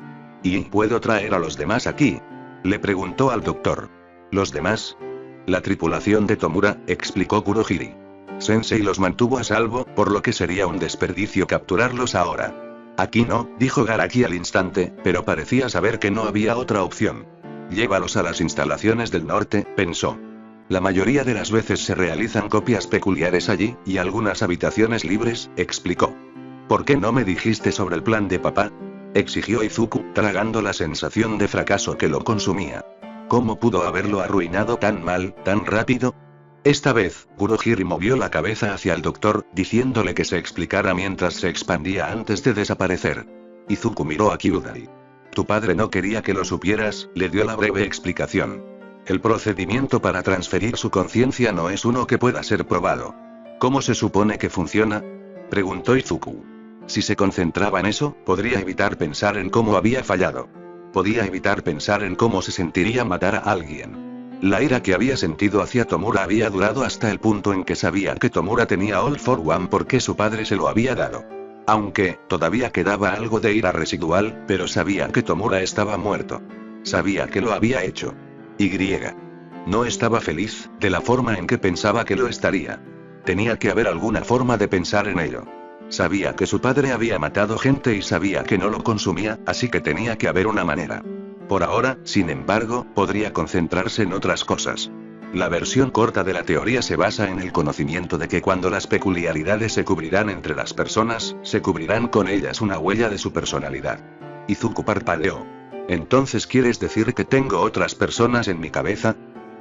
¿Y puedo traer a los demás aquí?, le preguntó al doctor. ¿Los demás? La tripulación de Tomura, explicó Kurohiri. Sensei los mantuvo a salvo, por lo que sería un desperdicio capturarlos ahora. Aquí no, dijo Garaki al instante, pero parecía saber que no había otra opción. Llévalos a las instalaciones del norte, pensó. La mayoría de las veces se realizan copias peculiares allí, y algunas habitaciones libres, explicó. ¿Por qué no me dijiste sobre el plan de papá?, exigió Izuku, tragando la sensación de fracaso que lo consumía. ¿Cómo pudo haberlo arruinado tan mal, tan rápido? Esta vez, Kurohiri movió la cabeza hacia el doctor, diciéndole que se explicara mientras se expandía antes de desaparecer. Izuku miró a Kyudai. Tu padre no quería que lo supieras, le dio la breve explicación. El procedimiento para transferir su conciencia no es uno que pueda ser probado. ¿Cómo se supone que funciona?, preguntó Izuku. Si se concentraba en eso, podría evitar pensar en cómo había fallado. Podía evitar pensar en cómo se sentiría matar a alguien. La ira que había sentido hacia Tomura había durado hasta el punto en que sabía que Tomura tenía All for One porque su padre se lo había dado. Aunque, todavía quedaba algo de ira residual, pero sabía que Tomura estaba muerto. Sabía que lo había hecho. No estaba feliz, de la forma en que pensaba que lo estaría. Tenía que haber alguna forma de pensar en ello. Sabía que su padre había matado gente y sabía que no lo consumía, así que tenía que haber una manera. Por ahora, sin embargo, podría concentrarse en otras cosas. La versión corta de la teoría se basa en el conocimiento de que cuando las peculiaridades se cubrirán entre las personas, se cubrirán con ellas una huella de su personalidad. Izuku parpadeó. ¿Entonces quieres decir que tengo otras personas en mi cabeza?,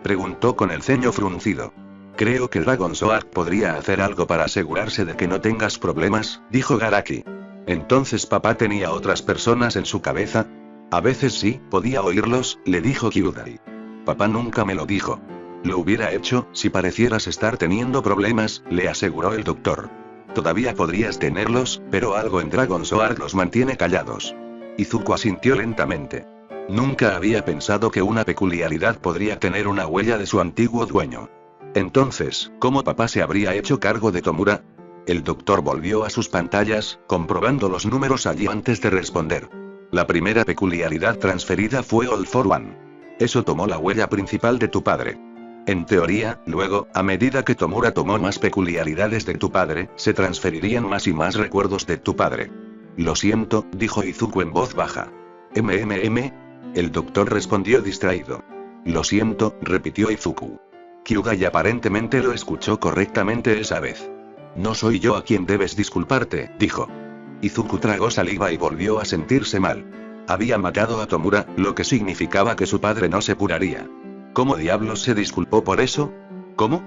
preguntó con el ceño fruncido. Creo que Dragon Sword podría hacer algo para asegurarse de que no tengas problemas, dijo Garaki. ¿Entonces papá tenía otras personas en su cabeza? A veces sí, podía oírlos, le dijo Kyudai. Papá nunca me lo dijo. Lo hubiera hecho, si parecieras estar teniendo problemas, le aseguró el doctor. Todavía podrías tenerlos, pero algo en Dragon Sword los mantiene callados. Izuku asintió lentamente. Nunca había pensado que una peculiaridad podría tener una huella de su antiguo dueño. Entonces, ¿cómo papá se habría hecho cargo de Tomura? El doctor volvió a sus pantallas, comprobando los números allí antes de responder. La primera peculiaridad transferida fue All for One. Eso tomó la huella principal de tu padre. En teoría, luego, a medida que Tomura tomó más peculiaridades de tu padre, se transferirían más y más recuerdos de tu padre. Lo siento, dijo Izuku en voz baja. El doctor respondió distraído. Lo siento, repitió Izuku. Kyugai aparentemente lo escuchó correctamente esa vez. No soy yo a quien debes disculparte, dijo. Izuku tragó saliva y volvió a sentirse mal. Había matado a Tomura, lo que significaba que su padre no se curaría. ¿Cómo diablos se disculpó por eso? ¿Cómo?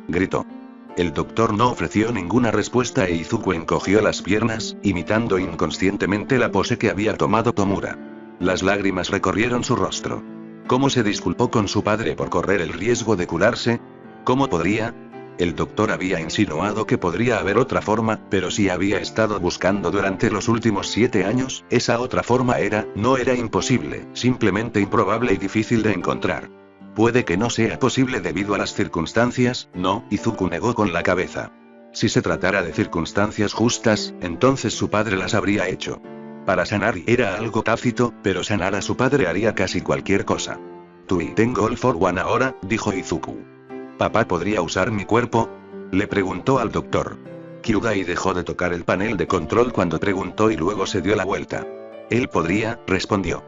Gritó. El doctor no ofreció ninguna respuesta e Izuku encogió las piernas, imitando inconscientemente la pose que había tomado Tomura. Las lágrimas recorrieron su rostro. ¿Cómo se disculpó con su padre por correr el riesgo de curarse? ¿Cómo podría? El doctor había insinuado que podría haber otra forma, pero si había estado buscando durante los últimos 7 años, esa otra forma no era imposible, simplemente improbable y difícil de encontrar. Puede que no sea posible debido a las circunstancias, no, Izuku negó con la cabeza. Si se tratara de circunstancias justas, entonces su padre las habría hecho. Para sanar era algo tácito, pero sanar a su padre haría casi cualquier cosa. Tengo All for One ahora, dijo Izuku. ¿Papá podría usar mi cuerpo? Le preguntó al doctor. Kyugai dejó de tocar el panel de control cuando preguntó y luego se dio la vuelta. Él podría, respondió.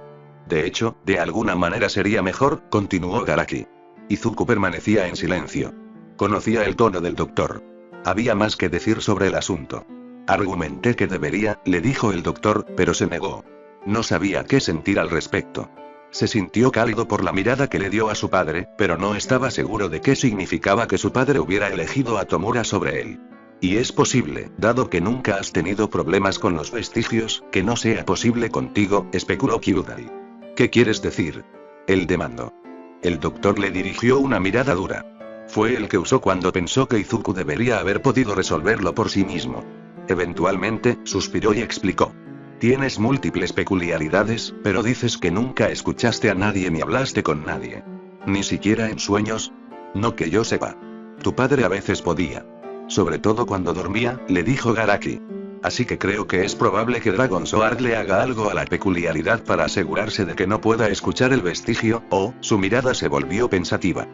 De hecho, de alguna manera sería mejor, continuó Garaki. Izuku permanecía en silencio. Conocía el tono del doctor. Había más que decir sobre el asunto. Argumenté que debería, le dijo el doctor, pero se negó. No sabía qué sentir al respecto. Se sintió cálido por la mirada que le dio a su padre, pero no estaba seguro de qué significaba que su padre hubiera elegido a Tomura sobre él. Y es posible, dado que nunca has tenido problemas con los vestigios, que no sea posible contigo, especuló Kyugai. ¿Qué quieres decir? Él demandó. El doctor le dirigió una mirada dura. Fue el que usó cuando pensó que Izuku debería haber podido resolverlo por sí mismo. Eventualmente, suspiró y explicó. Tienes múltiples peculiaridades, pero dices que nunca escuchaste a nadie ni hablaste con nadie. Ni siquiera en sueños. No que yo sepa. Tu padre a veces podía. Sobre todo cuando dormía, le dijo Garaki. Así que creo que es probable que Dragon Sword le haga algo a la peculiaridad para asegurarse de que no pueda escuchar el vestigio, su mirada se volvió pensativa.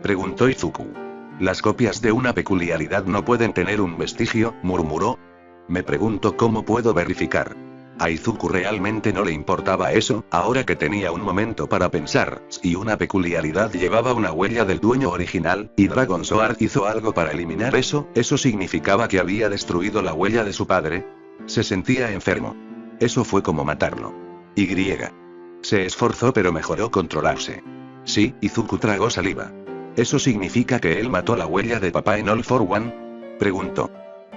Preguntó Izuku. Las copias de una peculiaridad no pueden tener un vestigio, murmuró. Me pregunto cómo puedo verificar. A Izuku realmente no le importaba eso, ahora que tenía un momento para pensar, si una peculiaridad llevaba una huella del dueño original, y Dragon Sword hizo algo para eliminar eso significaba que había destruido la huella de su padre. Se sentía enfermo. Eso fue como matarlo. Se esforzó pero mejoró controlarse. Sí, Izuku tragó saliva. ¿Eso significa que él mató la huella de papá en All for One? Preguntó.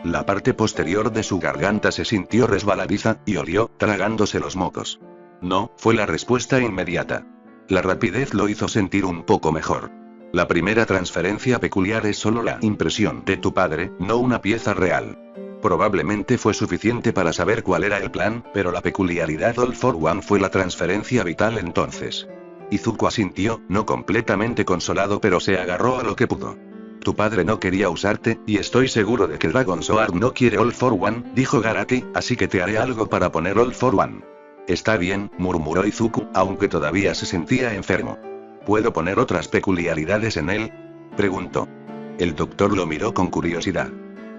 La parte posterior de su garganta se sintió resbaladiza, y olió, tragándose los mocos. No, fue la respuesta inmediata. La rapidez lo hizo sentir un poco mejor. La primera transferencia peculiar es solo la impresión de tu padre, no una pieza real. Probablemente fue suficiente para saber cuál era el plan, pero la peculiaridad All for One fue la transferencia vital entonces. Izuku asintió, no completamente consolado, pero se agarró a lo que pudo. Tu padre no quería usarte, y estoy seguro de que Dragon Sword no quiere All for One, dijo Garaki, así que te haré algo para poner All for One. Está bien, murmuró Izuku, aunque todavía se sentía enfermo. ¿Puedo poner otras peculiaridades en él? Preguntó. El doctor lo miró con curiosidad.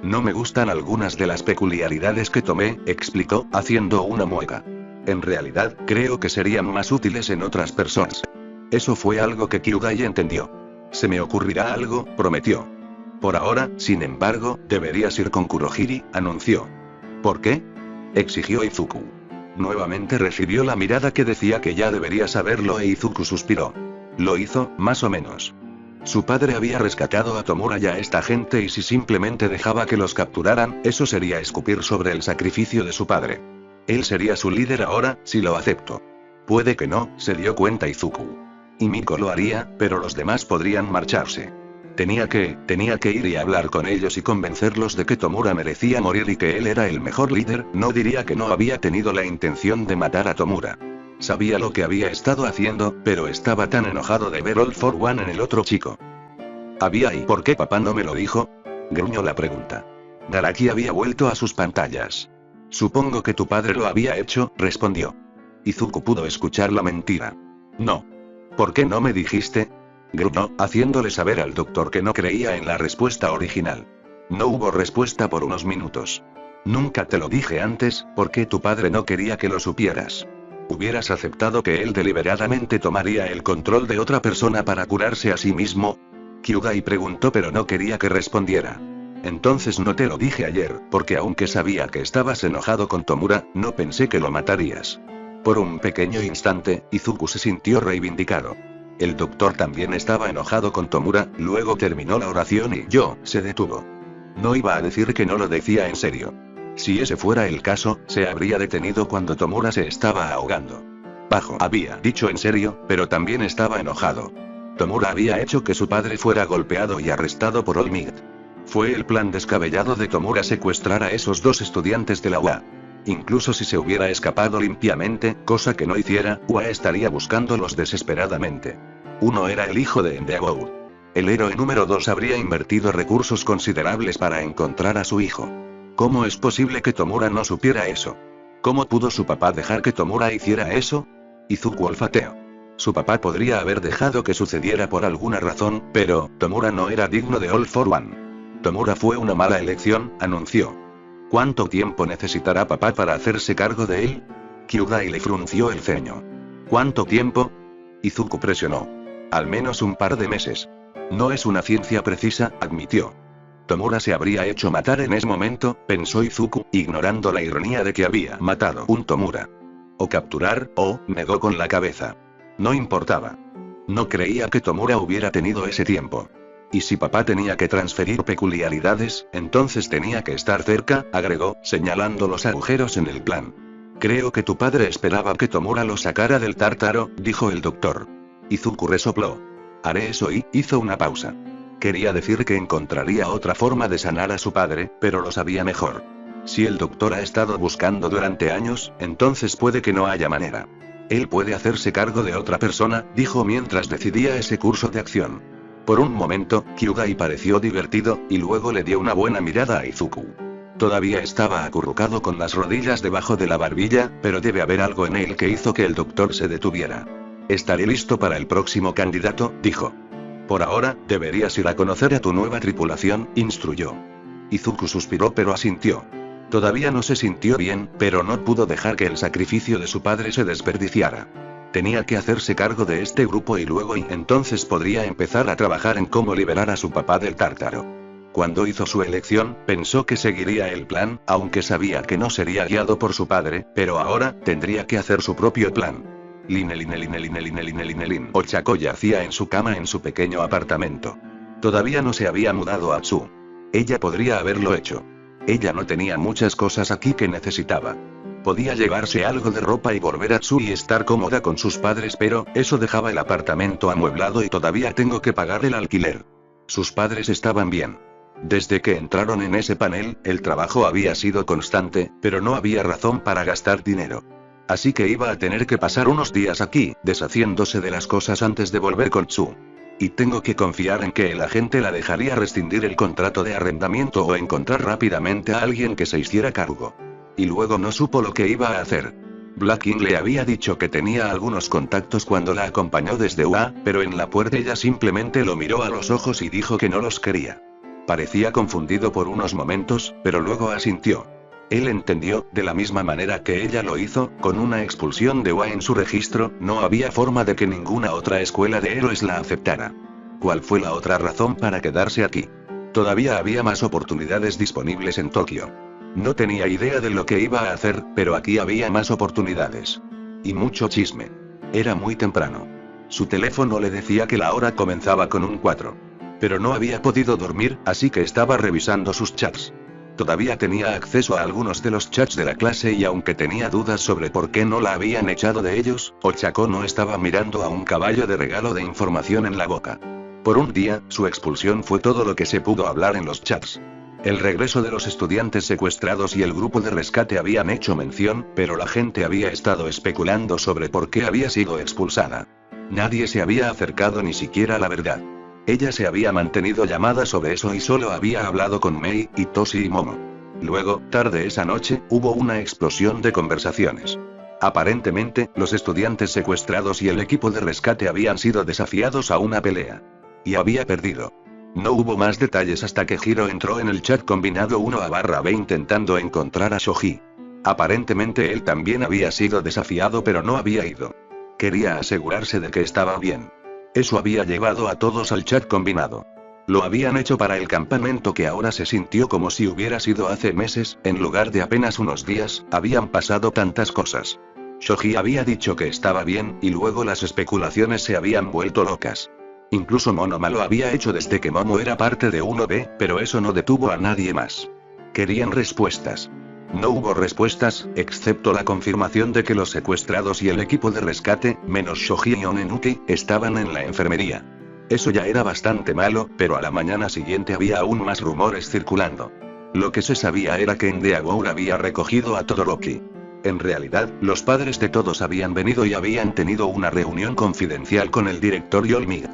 No me gustan algunas de las peculiaridades que tomé, explicó, haciendo una mueca. En realidad, creo que serían más útiles en otras personas. Eso fue algo que Kyugai entendió. Se me ocurrirá algo, prometió. Por ahora, sin embargo, deberías ir con Kurohiri, anunció. ¿Por qué? Exigió Izuku. Nuevamente recibió la mirada que decía que ya debería saberlo e Izuku suspiró. Lo hizo, más o menos. Su padre había rescatado a Tomura y a esta gente y si simplemente dejaba que los capturaran, eso sería escupir sobre el sacrificio de su padre. Él sería su líder ahora, si lo acepto. Puede que no, se dio cuenta Izuku. Y Miko lo haría, pero los demás podrían marcharse. Tenía que ir y hablar con ellos y convencerlos de que Tomura merecía morir y que él era el mejor líder. No diría que no había tenido la intención de matar a Tomura. Sabía lo que había estado haciendo, pero estaba tan enojado de ver All for One en el otro chico. ¿Y por qué papá no me lo dijo? Gruñó la pregunta. Garaki había vuelto a sus pantallas. Supongo que tu padre lo había hecho, respondió. Izuku pudo escuchar la mentira. No. ¿Por qué no me dijiste? Gruñó, haciéndole saber al doctor que no creía en la respuesta original. No hubo respuesta por unos minutos. Nunca te lo dije antes, porque tu padre no quería que lo supieras. ¿Hubieras aceptado que él deliberadamente tomaría el control de otra persona para curarse a sí mismo? Kyugai preguntó, pero no quería que respondiera. Entonces no te lo dije ayer, porque aunque sabía que estabas enojado con Tomura, no pensé que lo matarías. Por un pequeño instante, Izuku se sintió reivindicado. El doctor también estaba enojado con Tomura, luego terminó la oración y se detuvo. No iba a decir que no lo decía en serio. Si ese fuera el caso, se habría detenido cuando Tomura se estaba ahogando. Había dicho en serio, pero también estaba enojado. Tomura había hecho que su padre fuera golpeado y arrestado por All Might. Fue el plan descabellado de Tomura secuestrar a esos dos estudiantes de la UA. Incluso si se hubiera escapado limpiamente, cosa que no hiciera, UA estaría buscándolos desesperadamente. Uno era el hijo de Endeavor. El héroe número 2 habría invertido recursos considerables para encontrar a su hijo. ¿Cómo es posible que Tomura no supiera eso? ¿Cómo pudo su papá dejar que Tomura hiciera eso? Izuku olfateó. Su papá podría haber dejado que sucediera por alguna razón, pero Tomura no era digno de All for One. Tomura fue una mala elección, anunció. ¿Cuánto tiempo necesitará papá para hacerse cargo de él? Kyugai le frunció el ceño. ¿Cuánto tiempo? Izuku presionó. Al menos un par de meses. No es una ciencia precisa, admitió. Tomura se habría hecho matar en ese momento, pensó Izuku, ignorando la ironía de que había matado un Tomura. O capturar, negó con la cabeza. No importaba. No creía que Tomura hubiera tenido ese tiempo. Y si papá tenía que transferir peculiaridades, entonces tenía que estar cerca, agregó, señalando los agujeros en el plan. Creo que tu padre esperaba que Tomura lo sacara del tártaro, dijo el doctor. Izuku resopló. Haré eso y hizo una pausa. Quería decir que encontraría otra forma de sanar a su padre, pero lo sabía mejor. Si el doctor ha estado buscando durante años, entonces puede que no haya manera. Él puede hacerse cargo de otra persona, dijo mientras decidía ese curso de acción. Por un momento, Kyugai pareció divertido, y luego le dio una buena mirada a Izuku. Todavía estaba acurrucado con las rodillas debajo de la barbilla, pero debe haber algo en él que hizo que el doctor se detuviera. Estaré listo para el próximo candidato, dijo. Por ahora, deberías ir a conocer a tu nueva tripulación, instruyó. Izuku suspiró pero asintió. Todavía no se sintió bien, pero no pudo dejar que el sacrificio de su padre se desperdiciara. Tenía que hacerse cargo de este grupo y luego entonces podría empezar a trabajar en cómo liberar a su papá del tártaro. Cuando hizo su elección, pensó que seguiría el plan, aunque sabía que no sería guiado por su padre, pero ahora, tendría que hacer su propio plan. Ochako yacía en su cama en su pequeño apartamento. Todavía no se había mudado a Tsu. Ella podría haberlo hecho. Ella no tenía muchas cosas aquí que necesitaba. Podía llevarse algo de ropa y volver a Tsu y estar cómoda con sus padres, pero eso dejaba el apartamento amueblado y todavía tengo que pagar el alquiler. Sus padres estaban bien. Desde que entraron en ese panel, el trabajo había sido constante, pero no había razón para gastar dinero. Así que iba a tener que pasar unos días aquí, deshaciéndose de las cosas antes de volver con Tsu. Y tengo que confiar en que el agente la dejaría rescindir el contrato de arrendamiento o encontrar rápidamente a alguien que se hiciera cargo. Y luego no supo lo que iba a hacer. Black King le había dicho que tenía algunos contactos cuando la acompañó desde UA, pero en la puerta ella simplemente lo miró a los ojos y dijo que no los quería. Parecía confundido por unos momentos, pero luego asintió. Él entendió, de la misma manera que ella lo hizo, con una expulsión de UA en su registro, no había forma de que ninguna otra escuela de héroes la aceptara. ¿Cuál fue la otra razón para quedarse aquí? Todavía había más oportunidades disponibles en Tokio. No tenía idea de lo que iba a hacer, pero aquí había más oportunidades. Y mucho chisme. Era muy temprano. Su teléfono le decía que la hora comenzaba con un 4. Pero no había podido dormir, así que estaba revisando sus chats. Todavía tenía acceso a algunos de los chats de la clase y aunque tenía dudas sobre por qué no la habían echado de ellos, Ochako no estaba mirando a un caballo de regalo de información en la boca. Por un día, su expulsión fue todo lo que se pudo hablar en los chats. El regreso de los estudiantes secuestrados y el grupo de rescate habían hecho mención, pero la gente había estado especulando sobre por qué había sido expulsada. Nadie se había acercado ni siquiera a la verdad. Ella se había mantenido llamada sobre eso y solo había hablado con Mei, y Toshi y Momo. Luego, tarde esa noche, hubo una explosión de conversaciones. Aparentemente, los estudiantes secuestrados y el equipo de rescate habían sido desafiados a una pelea. Y había perdido. No hubo más detalles hasta que Hiro entró en el chat combinado 1/B intentando encontrar a Shoji. Aparentemente él también había sido desafiado pero no había ido. Quería asegurarse de que estaba bien. Eso había llevado a todos al chat combinado. Lo habían hecho para el campamento que ahora se sintió como si hubiera sido hace meses, en lugar de apenas unos días, habían pasado tantas cosas. Shoji había dicho que estaba bien, y luego las especulaciones se habían vuelto locas. Incluso Monoma lo había hecho desde que Momo era parte de 1B, pero eso no detuvo a nadie más. Querían respuestas. No hubo respuestas, excepto la confirmación de que los secuestrados y el equipo de rescate, menos Shoji y Onenuki, estaban en la enfermería. Eso ya era bastante malo, pero a la mañana siguiente había aún más rumores circulando. Lo que se sabía era que Endeavor había recogido a Todoroki. En realidad, los padres de todos habían venido y habían tenido una reunión confidencial con el director Yolmid.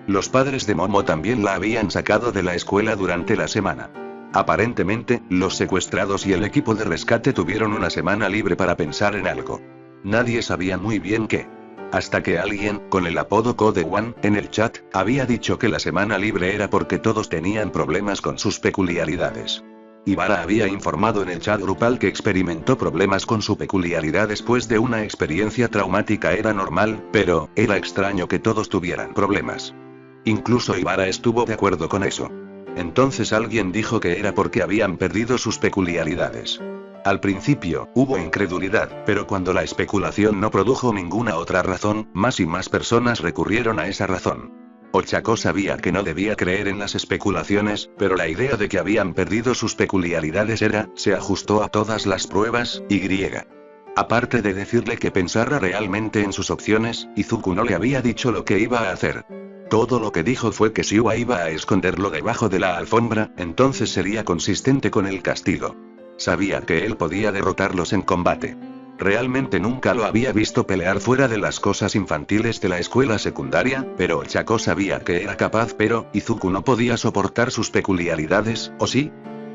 Los padres de Momo también la habían sacado de la escuela durante la semana. Aparentemente, los secuestrados y el equipo de rescate tuvieron una semana libre para pensar en algo. Nadie sabía muy bien qué. Hasta que alguien, con el apodo Code One, en el chat, había dicho que la semana libre era porque todos tenían problemas con sus peculiaridades. Ibara había informado en el chat grupal que experimentó problemas con su peculiaridad después de una experiencia traumática. Era normal, pero, era extraño que todos tuvieran problemas. Incluso Ibara estuvo de acuerdo con eso. Entonces alguien dijo que era porque habían perdido sus peculiaridades. Al principio, hubo incredulidad, pero cuando la especulación no produjo ninguna otra razón, más y más personas recurrieron a esa razón. Ochako sabía que no debía creer en las especulaciones, pero la idea de que habían perdido sus peculiaridades se ajustó a todas las pruebas, y griega. Aparte de decirle que pensara realmente en sus opciones, Izuku no le había dicho lo que iba a hacer. Todo lo que dijo fue que si Ua iba a esconderlo debajo de la alfombra, entonces sería consistente con el castigo. Sabía que él podía derrotarlos en combate. Realmente nunca lo había visto pelear fuera de las cosas infantiles de la escuela secundaria, pero Ochako sabía que era capaz, pero Izuku no podía soportar sus peculiaridades, ¿o sí?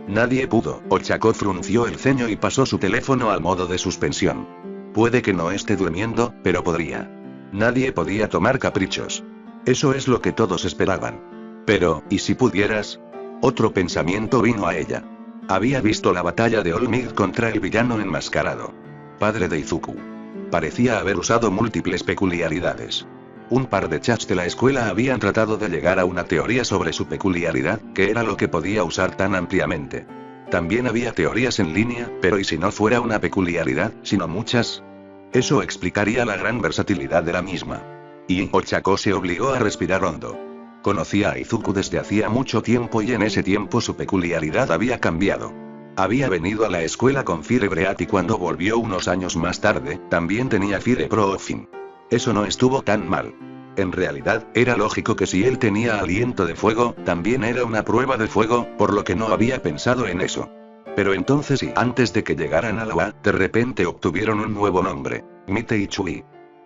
Nadie pudo. Ochako frunció el ceño y pasó su teléfono al modo de suspensión. Puede que no esté durmiendo, pero podría. Nadie podía tomar caprichos. Eso es lo que todos esperaban. Pero, ¿y si pudieras? Otro pensamiento vino a ella. Había visto la batalla de Olmid contra el villano enmascarado. Padre de Izuku. Parecía haber usado múltiples peculiaridades. Un par de chats de la escuela habían tratado de llegar a una teoría sobre su peculiaridad, que era lo que podía usar tan ampliamente. También había teorías en línea, pero ¿y si no fuera una peculiaridad, sino muchas? Eso explicaría la gran versatilidad de la misma. Y Ochako se obligó a respirar hondo. Conocía a Izuku desde hacía mucho tiempo y en ese tiempo su peculiaridad había cambiado. Había venido a la escuela con Fire Breat y cuando volvió unos años más tarde, también tenía Fire Profin. Eso no estuvo tan mal. En realidad, era lógico que si él tenía aliento de fuego, también era una prueba de fuego, por lo que no había pensado en eso. Pero entonces y antes de que llegaran a la UA, de repente obtuvieron un nuevo nombre, Mite y Chui.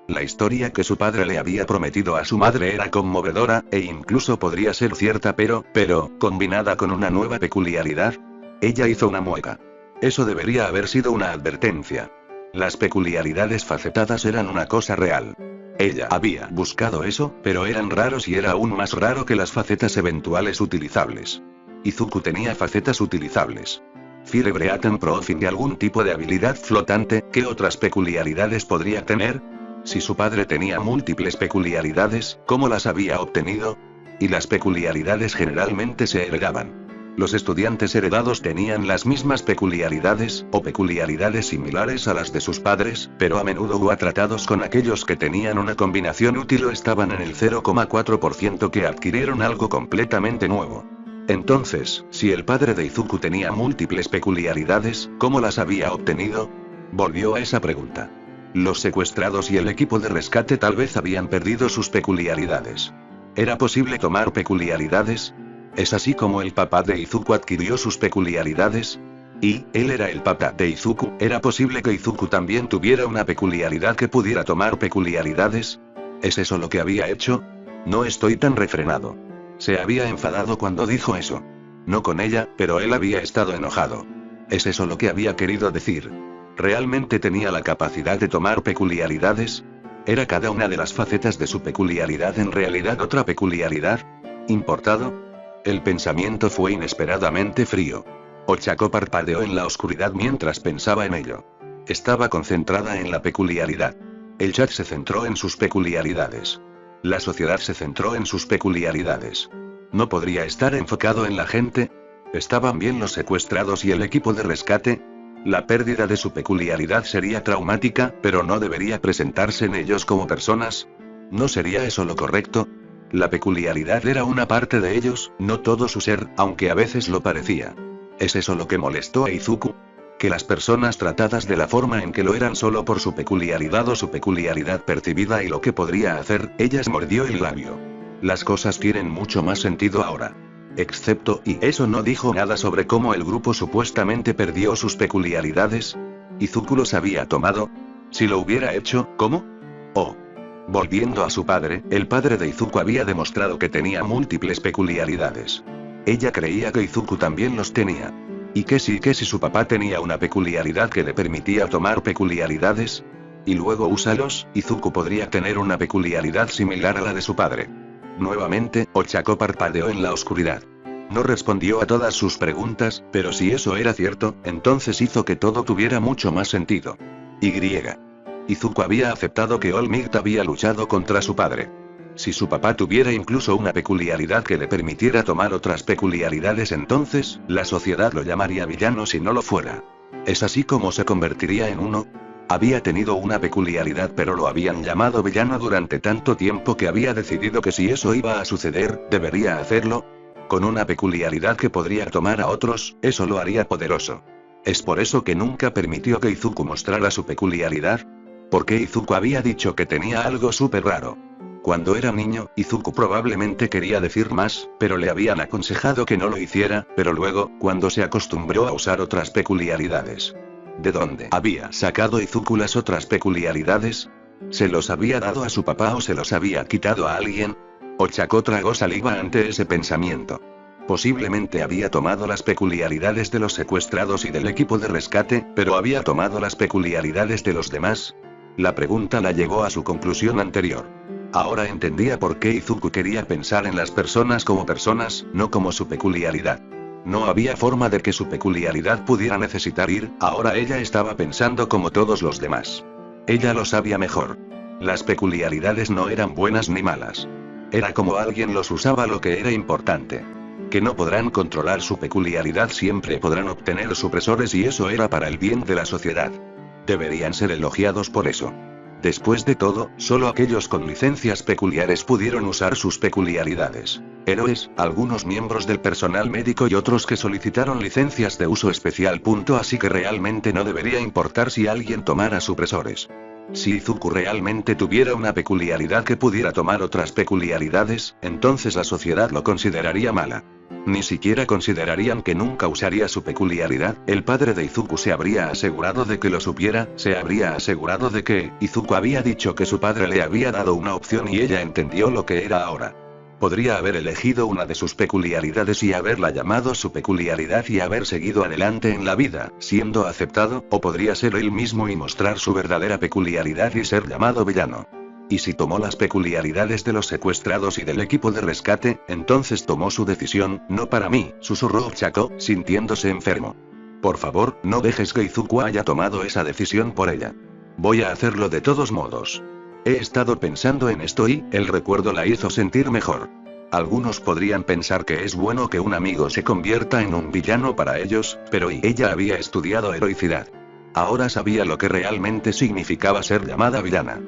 La historia que su padre le había prometido a su madre era conmovedora, e incluso podría ser cierta pero, combinada con una nueva peculiaridad. Ella hizo una mueca. Eso debería haber sido una advertencia. Las peculiaridades facetadas eran una cosa real. Ella había buscado eso, pero eran raros y era aún más raro que las facetas eventuales utilizables. Izuku tenía facetas utilizables. Fire Breaten Profin de algún tipo de habilidad flotante, ¿qué otras peculiaridades podría tener? Si su padre tenía múltiples peculiaridades, ¿cómo las había obtenido? Y las peculiaridades generalmente se heredaban. Los estudiantes heredados tenían las mismas peculiaridades, o peculiaridades similares a las de sus padres, pero a menudo hubo tratados con aquellos que tenían una combinación útil o estaban en el 0,4% que adquirieron algo completamente nuevo. Entonces, si el padre de Izuku tenía múltiples peculiaridades, ¿cómo las había obtenido? Volvió a esa pregunta. Los secuestrados y el equipo de rescate tal vez habían perdido sus peculiaridades. ¿Era posible tomar peculiaridades? ¿Es así como el papá de Izuku adquirió sus peculiaridades? Y, él era el papá de Izuku, ¿era posible que Izuku también tuviera una peculiaridad que pudiera tomar peculiaridades? ¿Es eso lo que había hecho? No estoy tan refrenado. Se había enfadado cuando dijo eso. No con ella, pero él había estado enojado. ¿Es eso lo que había querido decir? ¿Realmente tenía la capacidad de tomar peculiaridades? ¿Era cada una de las facetas de su peculiaridad en realidad otra peculiaridad? ¿Importado? El pensamiento fue inesperadamente frío. Ochako parpadeó en la oscuridad mientras pensaba en ello. Estaba concentrada en la peculiaridad. El chat se centró en sus peculiaridades. La sociedad se centró en sus peculiaridades. ¿No podría estar enfocado en la gente? ¿Estaban bien los secuestrados y el equipo de rescate? La pérdida de su peculiaridad sería traumática, pero no debería presentarse en ellos como personas. ¿No sería eso lo correcto? La peculiaridad era una parte de ellos, no todo su ser, aunque a veces lo parecía. ¿Es eso lo que molestó a Izuku? Que las personas tratadas de la forma en que lo eran solo por su peculiaridad o su peculiaridad percibida y lo que podría hacer, ella se mordió el labio. Las cosas tienen mucho más sentido ahora. Excepto, y eso no dijo nada sobre cómo el grupo supuestamente perdió sus peculiaridades. ¿Izuku los había tomado? Si lo hubiera hecho, ¿cómo? Oh. Volviendo a su padre, el padre de Izuku había demostrado que tenía múltiples peculiaridades. Ella creía que Izuku también los tenía. ¿Y que si su papá tenía una peculiaridad que le permitía tomar peculiaridades? Y luego úsalos, Izuku podría tener una peculiaridad similar a la de su padre. Nuevamente, Ochako parpadeó en la oscuridad. No respondió a todas sus preguntas, pero si eso era cierto, entonces hizo que todo tuviera mucho más sentido. Izuku había aceptado que All Might había luchado contra su padre. Si su papá tuviera incluso una peculiaridad que le permitiera tomar otras peculiaridades, entonces, la sociedad lo llamaría villano si no lo fuera. ¿Es así como se convertiría en uno? Había tenido una peculiaridad pero lo habían llamado villano durante tanto tiempo que había decidido que si eso iba a suceder, debería hacerlo. Con una peculiaridad que podría tomar a otros, eso lo haría poderoso. ¿Es por eso que nunca permitió que Izuku mostrara su peculiaridad? Porque Izuku había dicho que tenía algo súper raro. Cuando era niño, Izuku probablemente quería decir más, pero le habían aconsejado que no lo hiciera, pero luego, cuando se acostumbró a usar otras peculiaridades. ¿De dónde había sacado Izuku las otras peculiaridades? ¿Se los había dado a su papá o se los había quitado a alguien? Ochako tragó saliva ante ese pensamiento. Posiblemente había tomado las peculiaridades de los secuestrados y del equipo de rescate, pero ¿había tomado las peculiaridades de los demás? La pregunta la llevó a su conclusión anterior. Ahora entendía por qué Izuku quería pensar en las personas como personas, no como su peculiaridad. No había forma de que su peculiaridad pudiera necesitar ir, ahora ella estaba pensando como todos los demás. Ella lo sabía mejor. Las peculiaridades no eran buenas ni malas. Era como alguien los usaba lo que era importante. Que no podrán controlar su peculiaridad, siempre podrán obtener supresores y eso era para el bien de la sociedad. Deberían ser elogiados por eso. Después de todo, solo aquellos con licencias peculiares pudieron usar sus peculiaridades. Héroes, algunos miembros del personal médico y otros que solicitaron licencias de uso especial. Así que realmente no debería importar si alguien tomara supresores. Si Izuku realmente tuviera una peculiaridad que pudiera tomar otras peculiaridades, entonces la sociedad lo consideraría mala. Ni siquiera considerarían que nunca usaría su peculiaridad. El padre de Izuku se habría asegurado de que lo supiera, se habría asegurado de que Izuku había dicho que su padre le había dado una opción y ella entendió lo que era ahora. Podría haber elegido una de sus peculiaridades y haberla llamado su peculiaridad y haber seguido adelante en la vida, siendo aceptado, o podría ser él mismo y mostrar su verdadera peculiaridad y ser llamado villano. Y si tomó las peculiaridades de los secuestrados y del equipo de rescate, entonces tomó su decisión, no para mí, susurró Ochako, sintiéndose enfermo. Por favor, no dejes que Izuku haya tomado esa decisión por ella. Voy a hacerlo de todos modos. He estado pensando en esto y, el recuerdo la hizo sentir mejor. Algunos podrían pensar que es bueno que un amigo se convierta en un villano para ellos, pero ella había estudiado heroicidad. Ahora sabía lo que realmente significaba ser llamada villana.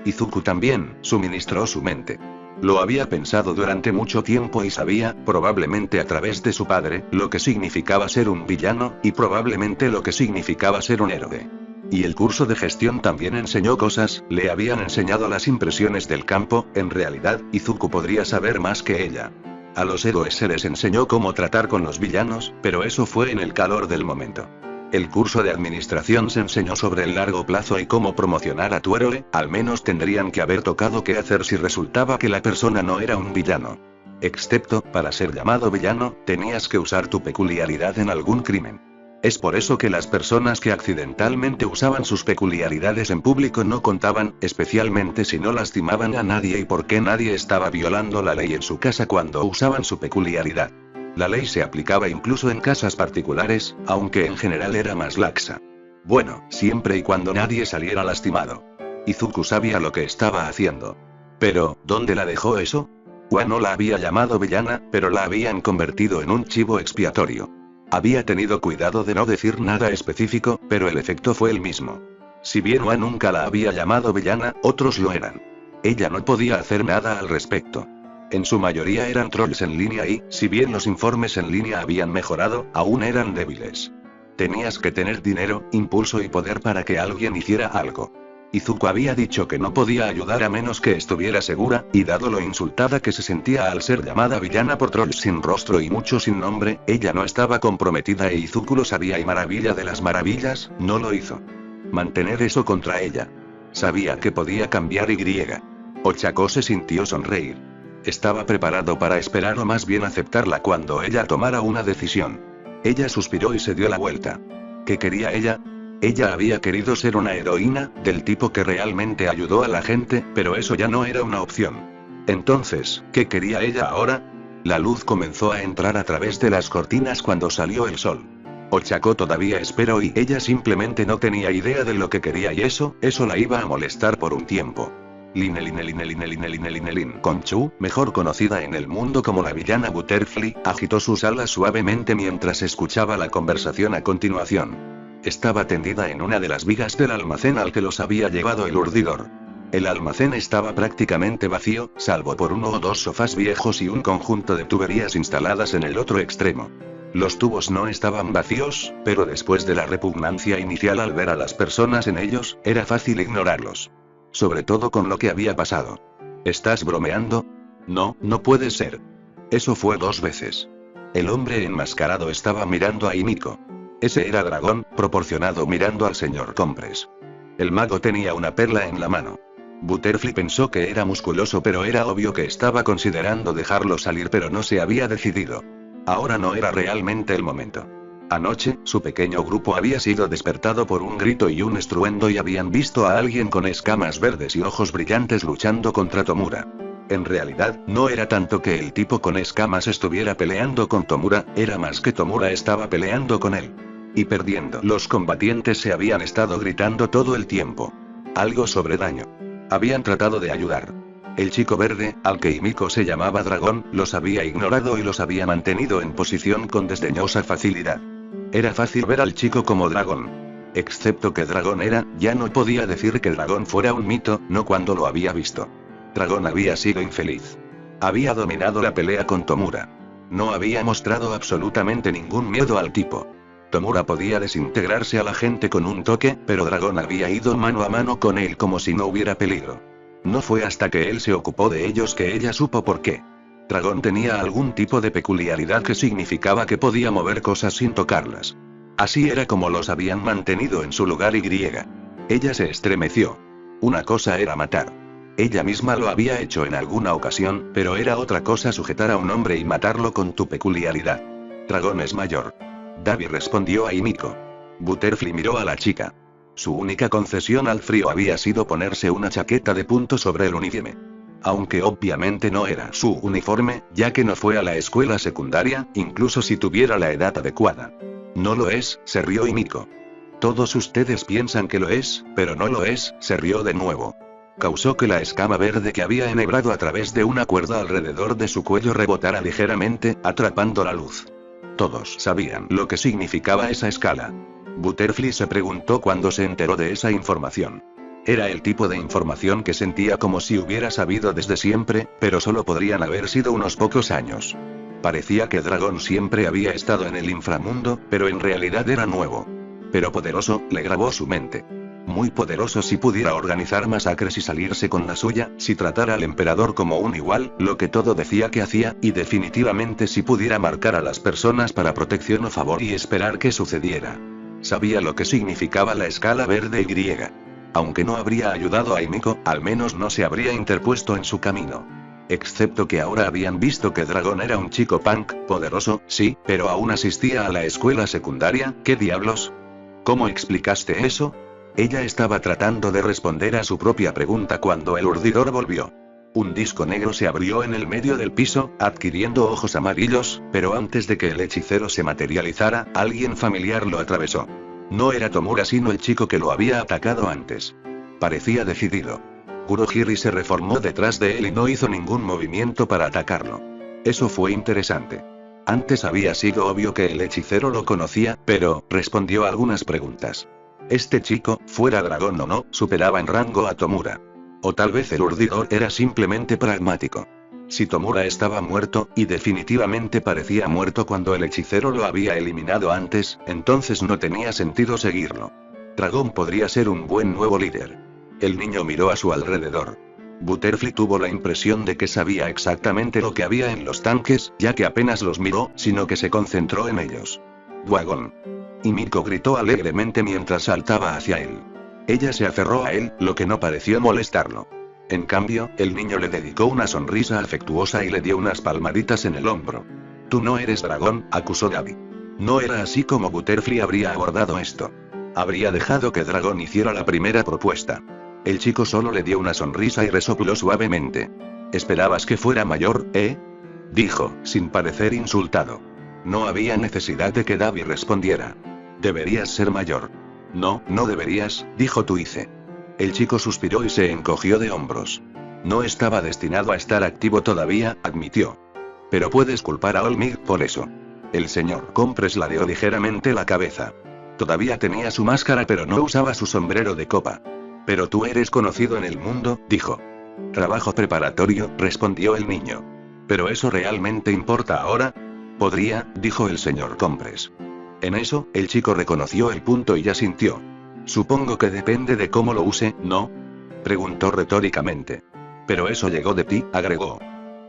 Izuku también suministró su mente. Lo había pensado durante mucho tiempo y sabía, probablemente a través de su padre, lo que significaba ser un villano, y probablemente lo que significaba ser un héroe. Y el curso de gestión también enseñó cosas, le habían enseñado las impresiones del campo, en realidad, Izuku podría saber más que ella. A los héroes se les enseñó cómo tratar con los villanos, pero eso fue en el calor del momento. El curso de administración se enseñó sobre el largo plazo y cómo promocionar a tu héroe, al menos tendrían que haber tocado qué hacer si resultaba que la persona no era un villano. Excepto, para ser llamado villano, tenías que usar tu peculiaridad en algún crimen. Es por eso que las personas que accidentalmente usaban sus peculiaridades en público no contaban, especialmente si no lastimaban a nadie y porque nadie estaba violando la ley en su casa cuando usaban su peculiaridad. La ley se aplicaba incluso en casas particulares, aunque en general era más laxa. Bueno, siempre y cuando nadie saliera lastimado. Izuku sabía lo que estaba haciendo. Pero, ¿dónde la dejó eso? No la había llamado villana, pero la habían convertido en un chivo expiatorio. Había tenido cuidado de no decir nada específico, pero el efecto fue el mismo. Si bien Wa nunca la había llamado villana, otros lo eran. Ella no podía hacer nada al respecto. En su mayoría eran trolls en línea y, si bien los informes en línea habían mejorado, aún eran débiles. Tenías que tener dinero, impulso y poder para que alguien hiciera algo. Izuku había dicho que no podía ayudar a menos que estuviera segura, y dado lo insultada que se sentía al ser llamada villana por trolls sin rostro y mucho sin nombre, ella no estaba comprometida e Izuku lo sabía y maravilla de las maravillas, no lo hizo. Mantener eso contra ella. Sabía que podía cambiar y. Ochako se sintió sonreír. Estaba preparado para esperar o más bien aceptarla cuando ella tomara una decisión. Ella suspiró y se dio la vuelta. ¿Qué quería ella? Ella había querido ser una heroína, del tipo que realmente ayudó a la gente, pero eso ya no era una opción. Entonces, ¿qué quería ella ahora? La luz comenzó a entrar a través de las cortinas cuando salió el sol. Ochako todavía esperó y ella simplemente no tenía idea de lo que quería y eso la iba a molestar por un tiempo. Conchu, mejor conocida en el mundo como la villana Butterfly, agitó sus alas suavemente mientras escuchaba la conversación a continuación. Estaba tendida en una de las vigas del almacén al que los había llevado el urdidor. El almacén estaba prácticamente vacío, salvo por uno o dos sofás viejos y un conjunto de tuberías instaladas en el otro extremo. Los tubos no estaban vacíos, pero después de la repugnancia inicial al ver a las personas en ellos, era fácil ignorarlos. Sobre todo con lo que había pasado. ¿Estás bromeando? No, no puede ser. Eso fue 2 veces. El hombre enmascarado estaba mirando a Himiko. Ese era Dragón, proporcionado mirando al señor Compres. El mago tenía una perla en la mano. Butterfly pensó que era musculoso pero era obvio que estaba considerando dejarlo salir pero no se había decidido. Ahora no era realmente el momento. Anoche, su pequeño grupo había sido despertado por un grito y un estruendo y habían visto a alguien con escamas verdes y ojos brillantes luchando contra Tomura. En realidad, no era tanto que el tipo con escamas estuviera peleando con Tomura, era más que Tomura estaba peleando con él. Y perdiendo. Los combatientes se habían estado gritando todo el tiempo. Algo sobre daño. Habían tratado de ayudar. El chico verde, al que Himiko se llamaba Dragón, los había ignorado y los había mantenido en posición con desdeñosa facilidad. Era fácil ver al chico como Dragón. Excepto que Dragón ya no podía decir que Dragón fuera un mito, no cuando lo había visto. Dragón había sido infeliz. Había dominado la pelea con Tomura. No había mostrado absolutamente ningún miedo al tipo. Tomura podía desintegrarse a la gente con un toque, pero Dragón había ido mano a mano con él como si no hubiera peligro. No fue hasta que él se ocupó de ellos que ella supo por qué. Dragón tenía algún tipo de peculiaridad que significaba que podía mover cosas sin tocarlas. Así era como los habían mantenido en su lugar y. Ella se estremeció. Una cosa era matar. Ella misma lo había hecho en alguna ocasión, pero era otra cosa sujetar a un hombre y matarlo con tu peculiaridad. Dragón es mayor. Davi respondió a Himiko. Butterfly miró a la chica. Su única concesión al frío había sido ponerse una chaqueta de punto sobre el uniforme. Aunque obviamente no era su uniforme, ya que no fue a la escuela secundaria, incluso si tuviera la edad adecuada. No lo es, se rió Himiko. Todos ustedes piensan que lo es, pero no lo es, se rió de nuevo. Causó que la escama verde que había enhebrado a través de una cuerda alrededor de su cuello rebotara ligeramente, atrapando la luz. Todos sabían lo que significaba esa escala. Butterfly se preguntó cuando se enteró de esa información. Era el tipo de información que sentía como si hubiera sabido desde siempre, pero solo podrían haber sido unos pocos años. Parecía que Dragón siempre había estado en el inframundo, pero en realidad era nuevo. Pero poderoso, le grabó su mente. Muy poderoso si pudiera organizar masacres y salirse con la suya, si tratara al emperador como un igual, lo que todo decía que hacía, y definitivamente si pudiera marcar a las personas para protección o favor y esperar que sucediera. Sabía lo que significaba la escala verde Y. Aunque no habría ayudado a Himiko, al menos no se habría interpuesto en su camino. Excepto que ahora habían visto que Dragón era un chico punk, poderoso, sí, pero aún asistía a la escuela secundaria. ¿Qué diablos? ¿Cómo explicaste eso? Ella estaba tratando de responder a su propia pregunta cuando el urdidor volvió. Un disco negro se abrió en el medio del piso, adquiriendo ojos amarillos, pero antes de que el hechicero se materializara, alguien familiar lo atravesó. No era Tomura sino el chico que lo había atacado antes. Parecía decidido. Kurohiri se reformó detrás de él y no hizo ningún movimiento para atacarlo. Eso fue interesante. Antes había sido obvio que el hechicero lo conocía, pero respondió a algunas preguntas. Este chico, fuera dragón o no, superaba en rango a Tomura. O tal vez el urdidor era simplemente pragmático. Si Tomura estaba muerto, y definitivamente parecía muerto cuando el hechicero lo había eliminado antes, entonces no tenía sentido seguirlo. Dragón podría ser un buen nuevo líder. El niño miró a su alrededor. Butterfly tuvo la impresión de que sabía exactamente lo que había en los tanques, ya que apenas los miró, sino que se concentró en ellos. Dragón. Himiko gritó alegremente mientras saltaba hacia él. Ella se aferró a él, lo que no pareció molestarlo. En cambio, el niño le dedicó una sonrisa afectuosa y le dio unas palmaditas en el hombro. Tú no eres dragón, acusó Gaby. No era así como Butterfly habría abordado esto. Habría dejado que Dragón hiciera la primera propuesta. El chico solo le dio una sonrisa y resopló suavemente. ¿Esperabas que fuera mayor, eh? Dijo, sin parecer insultado. No había necesidad de que Gaby respondiera. Deberías ser mayor. No, no deberías, dijo Tuice. El chico suspiró y se encogió de hombros. No estaba destinado a estar activo todavía, admitió. Pero puedes culpar a Olmig por eso. El señor Compres ladeó ligeramente la cabeza. Todavía tenía su máscara pero no usaba su sombrero de copa. Pero tú eres conocido en el mundo, dijo. Trabajo preparatorio, respondió el niño. ¿Pero eso realmente importa ahora? Podría, dijo el señor Compres. En eso, el chico reconoció el punto y asintió. Supongo que depende de cómo lo use, ¿no? Preguntó retóricamente. Pero eso llegó de ti, agregó.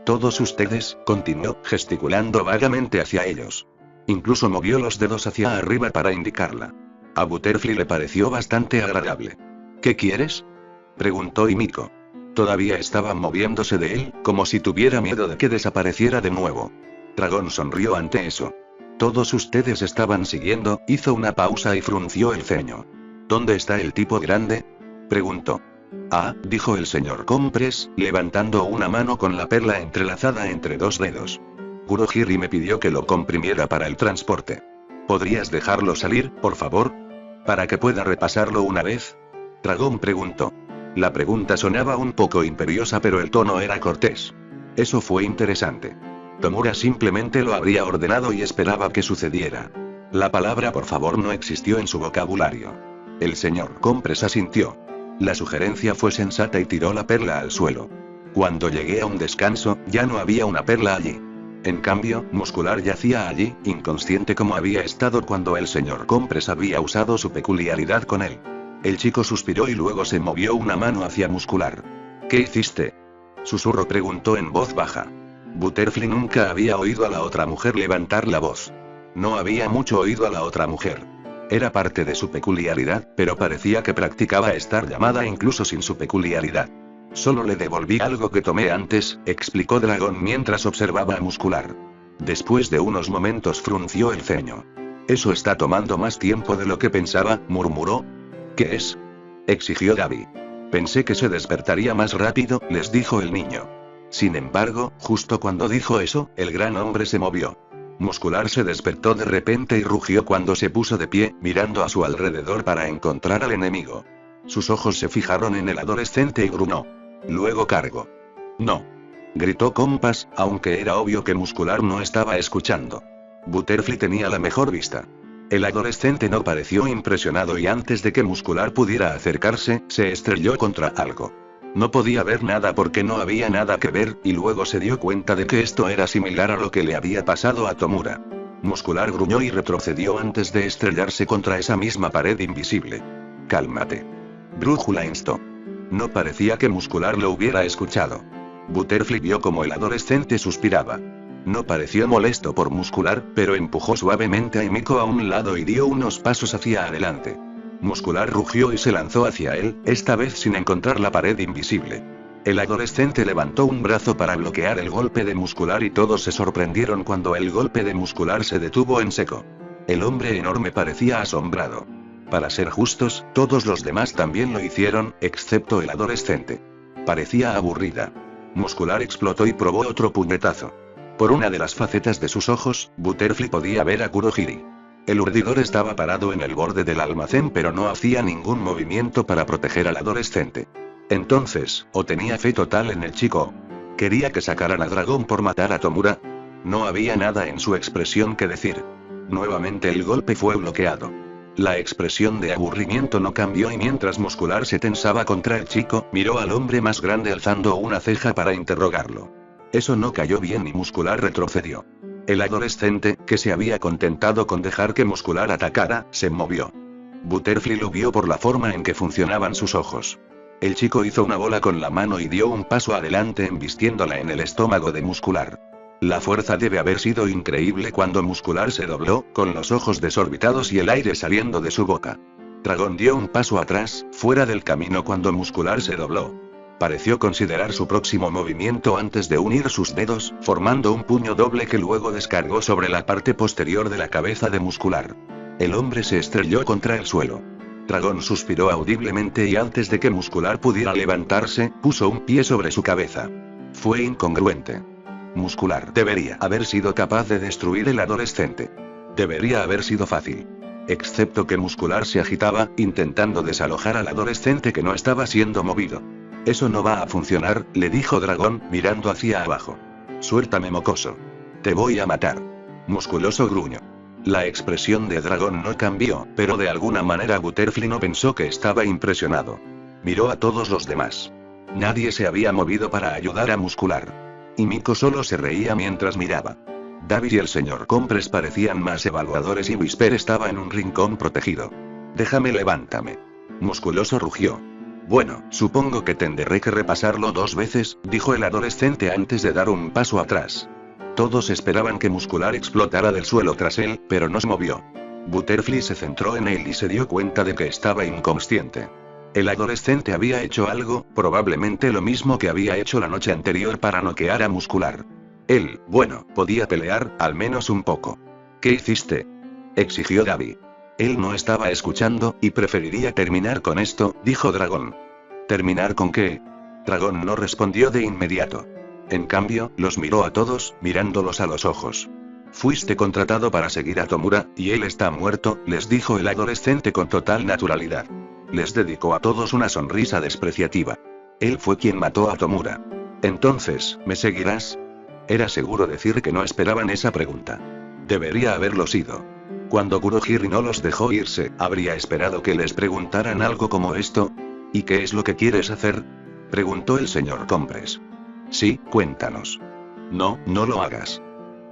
Todos ustedes, continuó, gesticulando vagamente hacia ellos. Incluso movió los dedos hacia arriba para indicarla. A Butterfly le pareció bastante agradable. ¿Qué quieres? Preguntó Himiko. Todavía estaba moviéndose de él, como si tuviera miedo de que desapareciera de nuevo. Dragón sonrió ante eso. Todos ustedes estaban siguiendo, hizo una pausa y frunció el ceño. ¿Dónde está el tipo grande? Preguntó. Ah, dijo el señor Compres, levantando una mano con la perla entrelazada entre dos dedos. Kurohiri me pidió que lo comprimiera para el transporte. ¿Podrías dejarlo salir, por favor? ¿Para que pueda repasarlo una vez? Dragón preguntó. La pregunta sonaba un poco imperiosa pero el tono era cortés. Eso fue interesante. Tomura simplemente lo habría ordenado y esperaba que sucediera. La palabra por favor no existió en su vocabulario. El señor Compres asintió. La sugerencia fue sensata y tiró la perla al suelo. Cuando llegué a un descanso, ya no había una perla allí. En cambio, Muscular yacía allí, inconsciente como había estado cuando el señor Compres había usado su peculiaridad con él. El chico suspiró y luego se movió una mano hacia Muscular. ¿Qué hiciste? Susurro preguntó en voz baja. Butterfly nunca había oído a la otra mujer levantar la voz. No había mucho oído a la otra mujer. Era parte de su peculiaridad, pero parecía que practicaba estar llamada incluso sin su peculiaridad. Solo le devolví algo que tomé antes, explicó Dragón mientras observaba a Muscular. Después de unos momentos frunció el ceño. Eso está tomando más tiempo de lo que pensaba, murmuró. ¿Qué es? Exigió Gaby. Pensé que se despertaría más rápido, les dijo el niño. Sin embargo, justo cuando dijo eso, el gran hombre se movió. Muscular se despertó de repente y rugió cuando se puso de pie, mirando a su alrededor para encontrar al enemigo. Sus ojos se fijaron en el adolescente y grunó. Luego cargó. No. Gritó Compass, aunque era obvio que Muscular no estaba escuchando. Butterfly tenía la mejor vista. El adolescente no pareció impresionado y antes de que Muscular pudiera acercarse, se estrelló contra algo. No podía ver nada porque no había nada que ver, y luego se dio cuenta de que esto era similar a lo que le había pasado a Tomura. Muscular gruñó y retrocedió antes de estrellarse contra esa misma pared invisible. Cálmate. Brújula instó. No parecía que Muscular lo hubiera escuchado. Butterfly vio como el adolescente suspiraba. No pareció molesto por Muscular, pero empujó suavemente a Himiko a un lado y dio unos pasos hacia adelante. Muscular rugió y se lanzó hacia él, esta vez sin encontrar la pared invisible. El adolescente levantó un brazo para bloquear el golpe de Muscular y todos se sorprendieron cuando el golpe de Muscular se detuvo en seco. El hombre enorme parecía asombrado. Para ser justos, todos los demás también lo hicieron, excepto el adolescente. Parecía aburrida. Muscular explotó y probó otro puñetazo. Por una de las facetas de sus ojos, Butterfly podía ver a Kurohiri. El urdidor estaba parado en el borde del almacén pero no hacía ningún movimiento para proteger al adolescente. Entonces, o tenía fe total en el chico. ¿Quería que sacaran a Dragón por matar a Tomura? No había nada en su expresión que decir. Nuevamente el golpe fue bloqueado. La expresión de aburrimiento no cambió y mientras Muscular se tensaba contra el chico, miró al hombre más grande alzando una ceja para interrogarlo. Eso no cayó bien y Muscular retrocedió. El adolescente, que se había contentado con dejar que Muscular atacara, se movió. Butterfly lo vio por la forma en que funcionaban sus ojos. El chico hizo una bola con la mano y dio un paso adelante embistiéndola en el estómago de Muscular. La fuerza debe haber sido increíble cuando Muscular se dobló, con los ojos desorbitados y el aire saliendo de su boca. Dragón dio un paso atrás, fuera del camino cuando Muscular se dobló. Pareció considerar su próximo movimiento antes de unir sus dedos, formando un puño doble que luego descargó sobre la parte posterior de la cabeza de Muscular. El hombre se estrelló contra el suelo. Dragón suspiró audiblemente y antes de que Muscular pudiera levantarse, puso un pie sobre su cabeza. Fue incongruente. Muscular debería haber sido capaz de destruir el adolescente. Debería haber sido fácil. Excepto que Muscular se agitaba, intentando desalojar al adolescente que no estaba siendo movido. Eso no va a funcionar, le dijo Dragón, mirando hacia abajo. Suéltame, mocoso. Te voy a matar. Musculoso gruñó. La expresión de Dragón no cambió, pero de alguna manera Butterfly no pensó que estaba impresionado. Miró a todos los demás. Nadie se había movido para ayudar a Muscular. Himiko solo se reía mientras miraba. David y el señor Compres parecían más evaluadores y Whisper estaba en un rincón protegido. Déjame, levántame. Musculoso rugió. Bueno, supongo que tendré que repasarlo 2 veces, dijo el adolescente antes de dar un paso atrás. Todos esperaban que Muscular explotara del suelo tras él, pero no se movió. Butterfly se centró en él y se dio cuenta de que estaba inconsciente. El adolescente había hecho algo, probablemente lo mismo que había hecho la noche anterior para noquear a Muscular. Él, bueno, podía pelear, al menos un poco. ¿Qué hiciste?, exigió David. Él no estaba escuchando, y preferiría terminar con esto, dijo Dragón. ¿Terminar con qué? Dragón no respondió de inmediato. En cambio, los miró a todos, mirándolos a los ojos. Fuiste contratado para seguir a Tomura, y él está muerto, les dijo el adolescente con total naturalidad. Les dedicó a todos una sonrisa despreciativa. Él fue quien mató a Tomura. Entonces, ¿me seguirás? Era seguro decir que no esperaban esa pregunta. Debería haberlo sido. Cuando Kurohiri no los dejó irse, ¿habría esperado que les preguntaran algo como esto? ¿Y qué es lo que quieres hacer?, preguntó el señor Compres. Sí, cuéntanos. No, no lo hagas.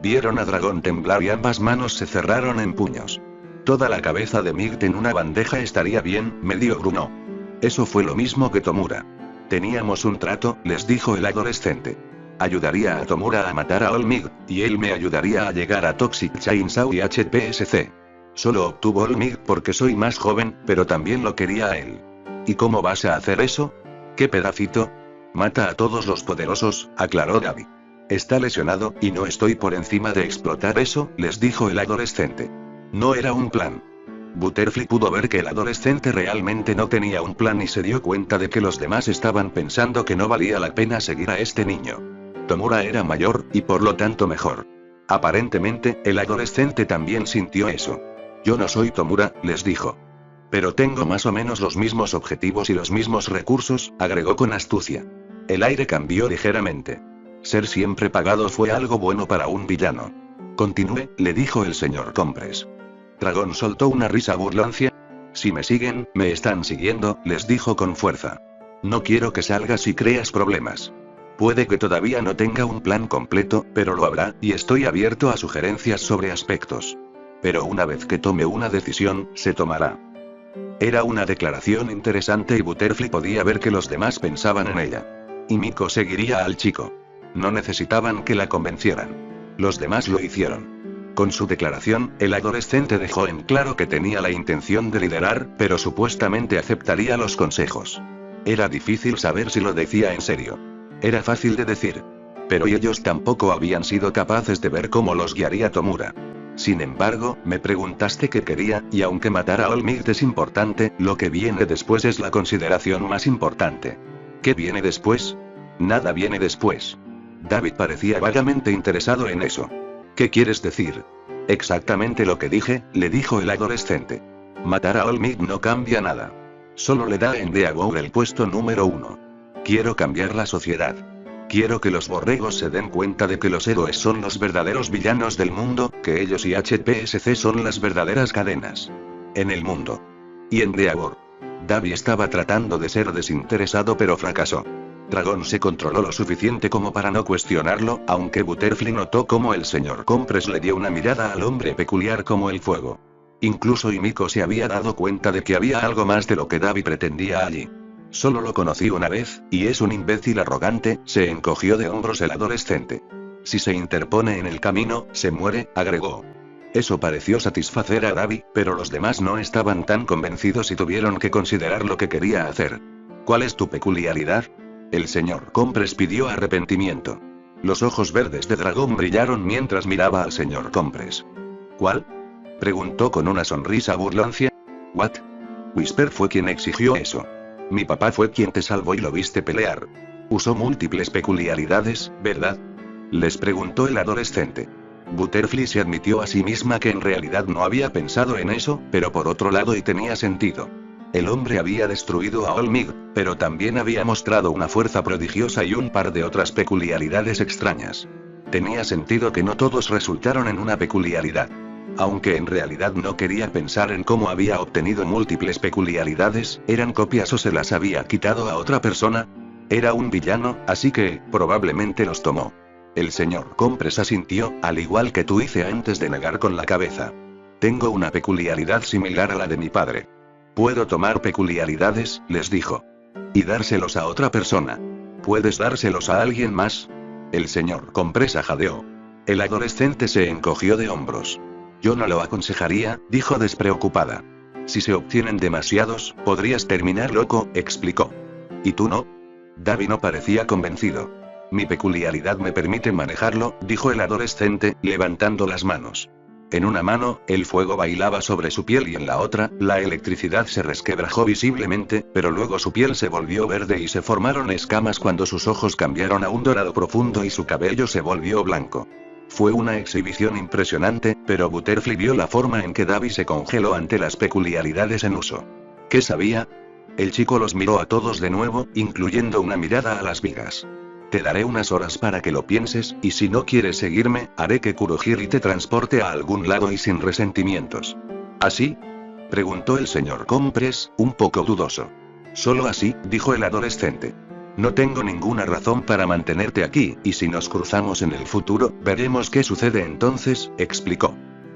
Vieron a Dragón temblar y ambas manos se cerraron en puños. Toda la cabeza de Might en una bandeja estaría bien, medio gruñó. Eso fue lo mismo que Tomura. Teníamos un trato, les dijo el adolescente. Ayudaría a Tomura a matar a All Might, y él me ayudaría a llegar a Toxic Chainsaw y HPSC. Solo obtuvo All Might porque soy más joven, pero también lo quería a él. ¿Y cómo vas a hacer eso? ¿Qué pedacito? Mata a todos los poderosos, aclaró David. Está lesionado, y no estoy por encima de explotar eso, les dijo el adolescente. No era un plan. Butterfly pudo ver que el adolescente realmente no tenía un plan y se dio cuenta de que los demás estaban pensando que no valía la pena seguir a este niño. Tomura era mayor, y por lo tanto mejor. Aparentemente, el adolescente también sintió eso. Yo no soy Tomura, les dijo. Pero tengo más o menos los mismos objetivos y los mismos recursos, agregó con astucia. El aire cambió ligeramente. Ser siempre pagado fue algo bueno para un villano. Continúe, le dijo el señor Compres. Dragón soltó una risa burlancia. Si me siguen, me están siguiendo, les dijo con fuerza. No quiero que salgas y creas problemas. Puede que todavía no tenga un plan completo, pero lo habrá, y estoy abierto a sugerencias sobre aspectos. Pero una vez que tome una decisión, se tomará. Era una declaración interesante y Butterfly podía ver que los demás pensaban en ella. Y Miko seguiría al chico. No necesitaban que la convencieran. Los demás lo hicieron. Con su declaración, el adolescente dejó en claro que tenía la intención de liderar, pero supuestamente aceptaría los consejos. Era difícil saber si lo decía en serio. Era fácil de decir. Pero ellos tampoco habían sido capaces de ver cómo los guiaría Tomura. Sin embargo, me preguntaste qué quería, y aunque matar a All Might es importante, lo que viene después es la consideración más importante. ¿Qué viene después? Nada viene después. David parecía vagamente interesado en eso. ¿Qué quieres decir? Exactamente lo que dije, le dijo el adolescente. Matar a All Might no cambia nada. Solo le da a Endeavor el puesto número 1. Quiero cambiar la sociedad. Quiero que los borregos se den cuenta de que los héroes son los verdaderos villanos del mundo, que ellos y HPSC son las verdaderas cadenas. En el mundo. Y Endeavor. David estaba tratando de ser desinteresado pero fracasó. Dragón se controló lo suficiente como para no cuestionarlo, aunque Butterfly notó cómo el señor Compress le dio una mirada al hombre peculiar como el fuego. Incluso Himiko se había dado cuenta de que había algo más de lo que David pretendía allí. Solo lo conocí una vez, y es un imbécil arrogante, se encogió de hombros el adolescente. Si se interpone en el camino, se muere, agregó. Eso pareció satisfacer a David, pero los demás no estaban tan convencidos y tuvieron que considerar lo que quería hacer. ¿Cuál es tu peculiaridad? El señor Compress pidió arrepentimiento. Los ojos verdes de dragón brillaron mientras miraba al señor Compress. ¿Cuál? Preguntó con una sonrisa burlancia. ¿What? Whisper fue quien exigió eso. Mi papá fue quien te salvó y lo viste pelear. Usó múltiples peculiaridades, ¿verdad? Les preguntó el adolescente. Butterfly se admitió a sí misma que en realidad no había pensado en eso, pero por otro lado y tenía sentido. El hombre había destruido a All Might, pero también había mostrado una fuerza prodigiosa y un par de otras peculiaridades extrañas. Tenía sentido que no todos resultaron en una peculiaridad. Aunque en realidad no quería pensar en cómo había obtenido múltiples peculiaridades, ¿eran copias o se las había quitado a otra persona? Era un villano, así que, probablemente los tomó. El señor Compress asintió, al igual que tú hice antes de negar con la cabeza. Tengo una peculiaridad similar a la de mi padre. Puedo tomar peculiaridades, les dijo. Y dárselos a otra persona. ¿Puedes dárselos a alguien más? El señor Compress jadeó. El adolescente se encogió de hombros. Yo no lo aconsejaría, dijo despreocupada. Si se obtienen demasiados, podrías terminar loco, explicó. ¿Y tú no? David no parecía convencido. Mi peculiaridad me permite manejarlo, dijo el adolescente, levantando las manos. En una mano, el fuego bailaba sobre su piel y en la otra, la electricidad se resquebrajó visiblemente, pero luego su piel se volvió verde y se formaron escamas cuando sus ojos cambiaron a un dorado profundo y su cabello se volvió blanco. Fue una exhibición impresionante, pero Butterfly vio la forma en que David se congeló ante las peculiaridades en uso. ¿Qué sabía? El chico los miró a todos de nuevo, incluyendo una mirada a las vigas. Te daré unas horas para que lo pienses, y si no quieres seguirme, haré que Kurohiri te transporte a algún lado y sin resentimientos. ¿Así? Preguntó el señor Compress, un poco dudoso. Solo así, dijo el adolescente. No tengo ninguna razón para mantenerte aquí, y si nos cruzamos en el futuro, veremos qué sucede entonces, explicó.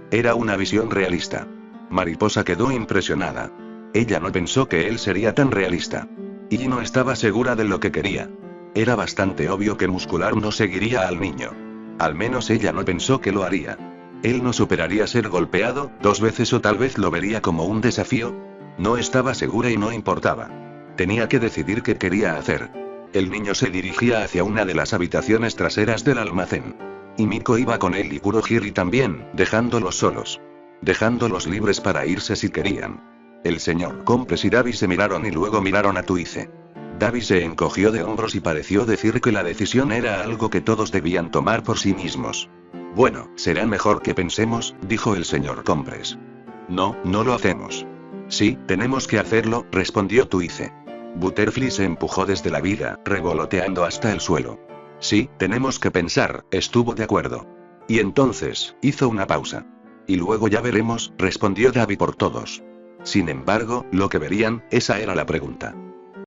Era una visión realista. Mariposa quedó impresionada. Ella no pensó que él sería tan realista. Y no estaba segura de lo que quería. Era bastante obvio que Muscular no seguiría al niño. Al menos ella no pensó que lo haría. Él no superaría ser golpeado 2 veces o tal vez lo vería como un desafío. No estaba segura y no importaba. Tenía que decidir qué quería hacer. El niño se dirigía hacia una de las habitaciones traseras del almacén. Y Miko iba con él y Kurohiri también, dejándolos solos. Dejándolos libres para irse si querían. El señor Compress y David se miraron y luego miraron a Tuice. David se encogió de hombros y pareció decir que la decisión era algo que todos debían tomar por sí mismos. Bueno, será mejor que pensemos, dijo el señor Compress. No, no lo hacemos. Sí, tenemos que hacerlo, respondió Tuice. Butterfly se empujó desde la viga, revoloteando hasta el suelo. Sí, tenemos que pensar, estuvo de acuerdo. Y entonces, hizo una pausa. Y luego ya veremos, respondió Davi por todos. Sin embargo, lo que verían, esa era la pregunta.